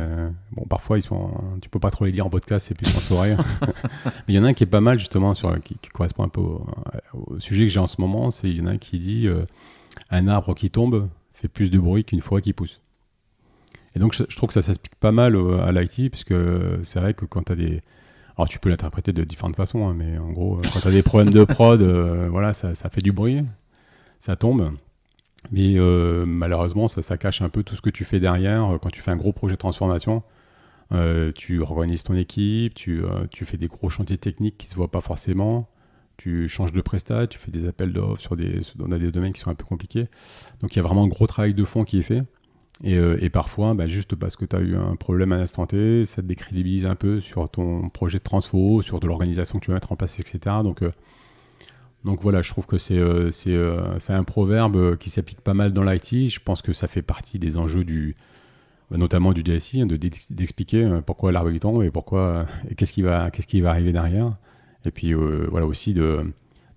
Parfois tu peux pas trop les dire en podcast, c'est plus en oreille. Mais il y en a un qui est pas mal justement, qui correspond un peu au sujet que j'ai en ce moment. Il y en a un qui dit un arbre qui tombe fait plus de bruit qu'une forêt qui pousse. Et donc je trouve que ça s'explique pas mal à l'IT, puisque c'est vrai que quand tu as Alors tu peux l'interpréter de différentes façons, hein, mais en gros, quand tu as des problèmes de prod, voilà, ça fait du bruit, ça tombe. Mais malheureusement, ça cache un peu tout ce que tu fais derrière. Quand tu fais un gros projet de transformation, tu organises ton équipe, tu fais des gros chantiers techniques qui ne se voient pas forcément. Tu changes de prestat, tu fais des appels d'offres on a des domaines qui sont un peu compliqués. Donc il y a vraiment un gros travail de fond qui est fait. Et parfois, juste parce que tu as eu un problème à l'instant T, ça te décrédibilise un peu sur ton projet de transfo, sur de l'organisation que tu vas mettre en place, etc. Donc voilà, je trouve que c'est un proverbe qui s'applique pas mal dans l'IT. Je pense que ça fait partie des enjeux notamment du DSI, d'expliquer pourquoi l'arbre est temps et pourquoi et qu'est-ce qui va arriver derrière. Et puis voilà aussi de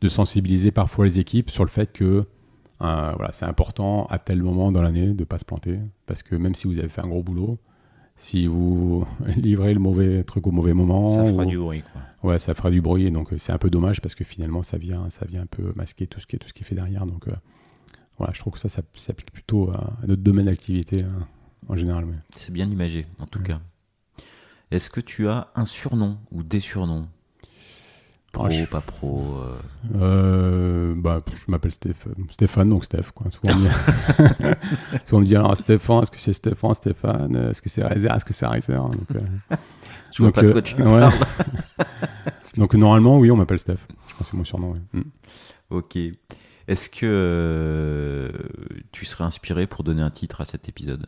sensibiliser parfois les équipes sur le fait que voilà, c'est important à tel moment dans l'année de ne pas se planter, parce que même si vous avez fait un gros boulot, si vous livrez le mauvais truc au mauvais moment, ça fera du bruit, quoi. Ouais, ça fera du bruit, et donc c'est un peu dommage parce que finalement ça vient un peu masquer tout ce qui est fait derrière. Donc voilà, je trouve que ça s'applique plutôt à notre domaine d'activité en général. Ouais. C'est bien imagé, en tout cas. Est-ce que tu as un surnom ou des surnoms? Pro, pas pro je m'appelle Stéphane, donc Steph, quoi. Souvent on me dit alors Stéphane, est-ce que c'est Stéphane, est-ce que c'est Razer, est-ce que c'est Razer, je vois pas de quoi tu parles. Donc normalement, oui, on m'appelle Steph. Je pense que c'est mon surnom. Ouais. Ok. Est-ce que tu serais inspiré pour donner un titre à cet épisode?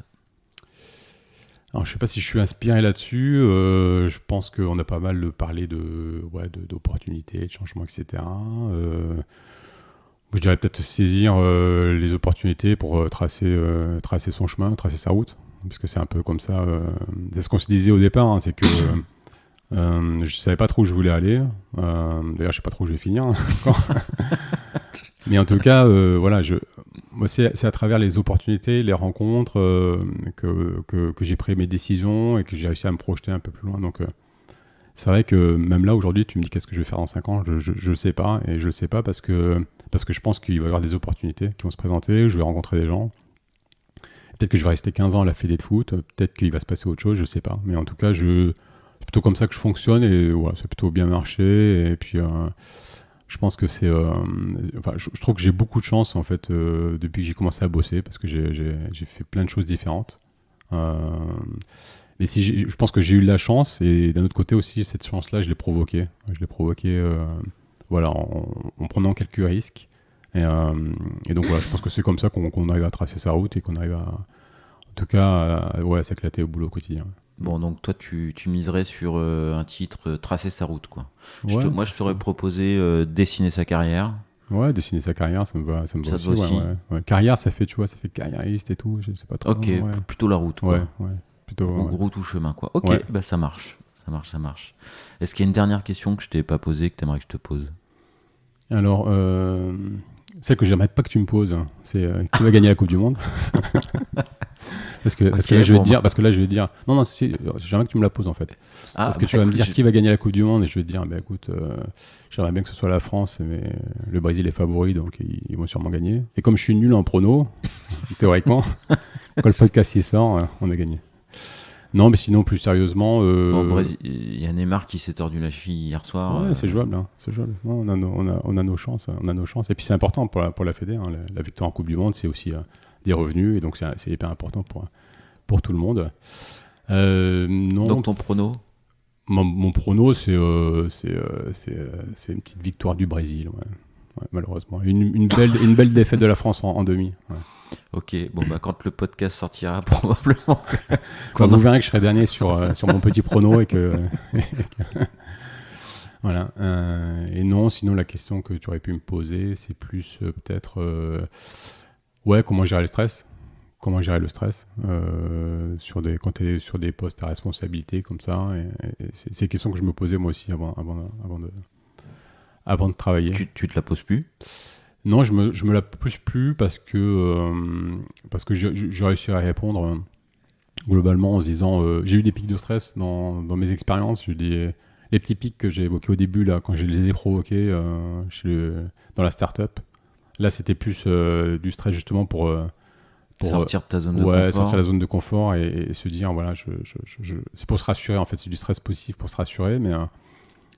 Alors, je ne sais pas si je suis inspiré là-dessus. Je pense qu'on a pas mal parlé d'opportunités, de changements, etc. Je dirais peut-être saisir les opportunités pour tracer son chemin, tracer sa route. Parce que c'est un peu comme ça. C'est ce qu'on se disait au départ. Hein, c'est que je ne savais pas trop où je voulais aller. D'ailleurs, je ne sais pas trop où je vais finir. Mais en tout cas, voilà, moi, c'est à travers les opportunités, les rencontres que j'ai pris mes décisions et que j'ai réussi à me projeter un peu plus loin. Donc, c'est vrai que même là, aujourd'hui, tu me dis qu'est-ce que je vais faire dans 5 ans, je ne sais pas. Et je ne le sais pas parce que je pense qu'il va y avoir des opportunités qui vont se présenter, je vais rencontrer des gens. Peut-être que je vais rester 15 ans à la fédé de foot, peut-être qu'il va se passer autre chose, je ne sais pas. Mais en tout cas, c'est plutôt comme ça que je fonctionne et voilà, c'est plutôt bien marché. Et puis... je pense que je trouve que j'ai beaucoup de chance en fait depuis que j'ai commencé à bosser parce que j'ai fait plein de choses différentes. Mais je pense que j'ai eu de la chance et d'un autre côté aussi cette chance-là je l'ai provoquée. Voilà en prenant quelques risques et donc voilà je pense que c'est comme ça qu'on arrive à tracer sa route et qu'on arrive en tout cas à s'éclater au boulot au quotidien. Bon, donc toi, tu miserais sur un titre, tracer sa route, quoi. Moi, je t'aurais proposé dessiner sa carrière. Ouais, dessiner sa carrière, ça me va aussi. Ouais. Carrière, ça fait carriériste et tout, je sais pas trop. Ok, plutôt la route, quoi. Ouais, plutôt. Route ou chemin, quoi. Ok, ça marche. Ça marche. Est-ce qu'il y a une dernière question que je t'ai pas posée, que tu aimerais que je te pose? Alors, celle que j'aimerais pas que tu me poses, c'est qui va gagner la Coupe du Monde? Parce que là, je vais te dire. Non, j'aimerais que tu me la poses en fait. Parce que tu vas me dire qui va gagner la Coupe du Monde et je vais te dire, écoute, j'aimerais bien que ce soit la France, mais le Brésil est favori, donc ils vont sûrement gagner. Et comme je suis nul en prono, théoriquement, quand le podcast y sort, on a gagné. Non, mais sinon, plus sérieusement. Brésil, il y a Neymar qui s'est tordu la cheville hier soir. Ouais, c'est jouable. C'est jouable. Non, on a nos chances. Et puis c'est important pour la Fédé. La victoire en Coupe du Monde, c'est aussi des revenus. Et donc c'est hyper important pour tout le monde. Non. Donc ton prono? Mon prono, c'est une petite victoire du Brésil. Ouais, malheureusement. Une belle défaite de la France en demi. Ouais. Ok, quand le podcast sortira, probablement. Vous verrez que je serai dernier sur mon petit prono et que. Voilà. Et non, sinon, la question que tu aurais pu me poser, c'est plus peut-être. Comment gérer le stress? Comment gérer le stress quand tu es sur des postes à responsabilité comme ça. Et c'est une question que je me posais moi aussi avant de travailler. Tu te la poses plus? Non, je me la pose plus parce que j'ai réussi à y répondre globalement en se disant j'ai eu des pics de stress dans mes expériences. J'ai eu les petits pics que j'ai évoqués au début là quand je les ai provoqués dans la start-up. Là, c'était plus du stress justement pour sortir de ta zone de confort. Sortir de la zone de confort et se dire voilà, c'est pour se rassurer en fait, c'est du stress positif pour se rassurer, mais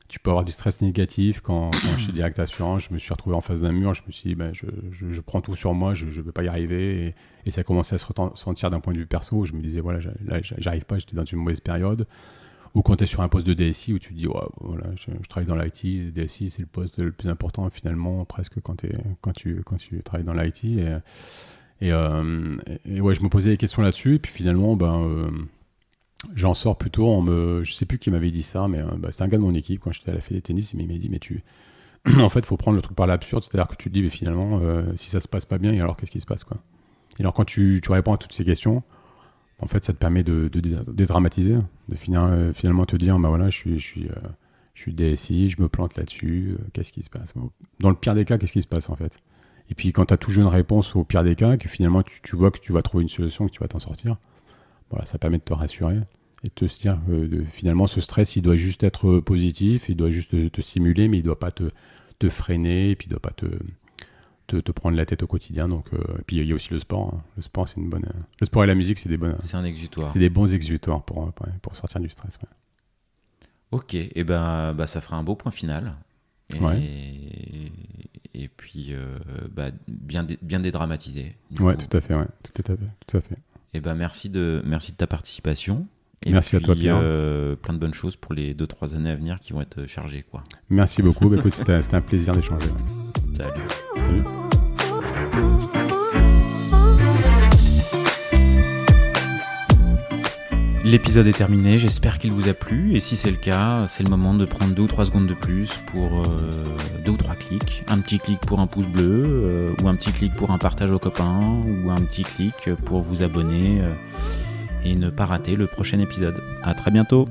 tu peux avoir du stress négatif. Quand j'étais direct assurance, je me suis retrouvé en face d'un mur. Je me suis dit, je prends tout sur moi, je ne vais pas y arriver. Et ça commençait à se ressentir d'un point de vue perso. Je me disais, voilà, là, j'arrive pas, j'étais dans une mauvaise période. Ou quand tu es sur un poste de DSI où tu te dis, voilà, je travaille dans l'IT, DSI, c'est le poste le plus important finalement, presque quand tu travailles dans l'IT. Et ouais, je me posais des questions là-dessus. Et puis finalement, j'en sors plutôt je sais plus qui m'avait dit ça, mais c'était un gars de mon équipe quand j'étais à la Fédé Tennis. Il m'a dit, mais en fait, il faut prendre le truc par l'absurde. C'est-à-dire que tu te dis, mais finalement, si ça se passe pas bien, et alors qu'est-ce qui se passe, quoi. Et alors quand tu réponds à toutes ces questions, en fait, ça te permet de dédramatiser, de finalement te dire, voilà, je suis DSI, je me plante là-dessus, qu'est-ce qui se passe? Dans le pire des cas, qu'est-ce qui se passe, en fait? Et puis quand tu as toujours une réponse au pire des cas, que finalement tu vois que tu vas trouver une solution, que tu vas t'en sortir, voilà, ça permet de te rassurer et de se dire que finalement ce stress, il doit juste être positif, il doit juste te stimuler, mais il ne doit pas te freiner, et puis il ne doit pas te prendre la tête au quotidien. Donc, et puis il y a aussi le sport. Hein. Le sport, c'est une bonne. Le sport et la musique, c'est un exutoire. C'est des bons exutoires pour sortir du stress. Ouais. Ok, et ça fera un beau point final. Et puis bien dédramatisé. Ouais, tout à fait. Tout à fait. Et merci de ta participation. Et merci à toi, Pierre. Plein de bonnes choses pour les 2-3 années à venir qui vont être chargées, quoi. Merci beaucoup. Écoute, c'était un plaisir d'échanger. Salut. L'épisode est terminé, j'espère qu'il vous a plu, et si c'est le cas, c'est le moment de prendre 2 ou 3 secondes de plus pour 2 ou 3 clics. Un petit clic pour un pouce bleu, ou un petit clic pour un partage aux copains, ou un petit clic pour vous abonner et ne pas rater le prochain épisode. À très bientôt.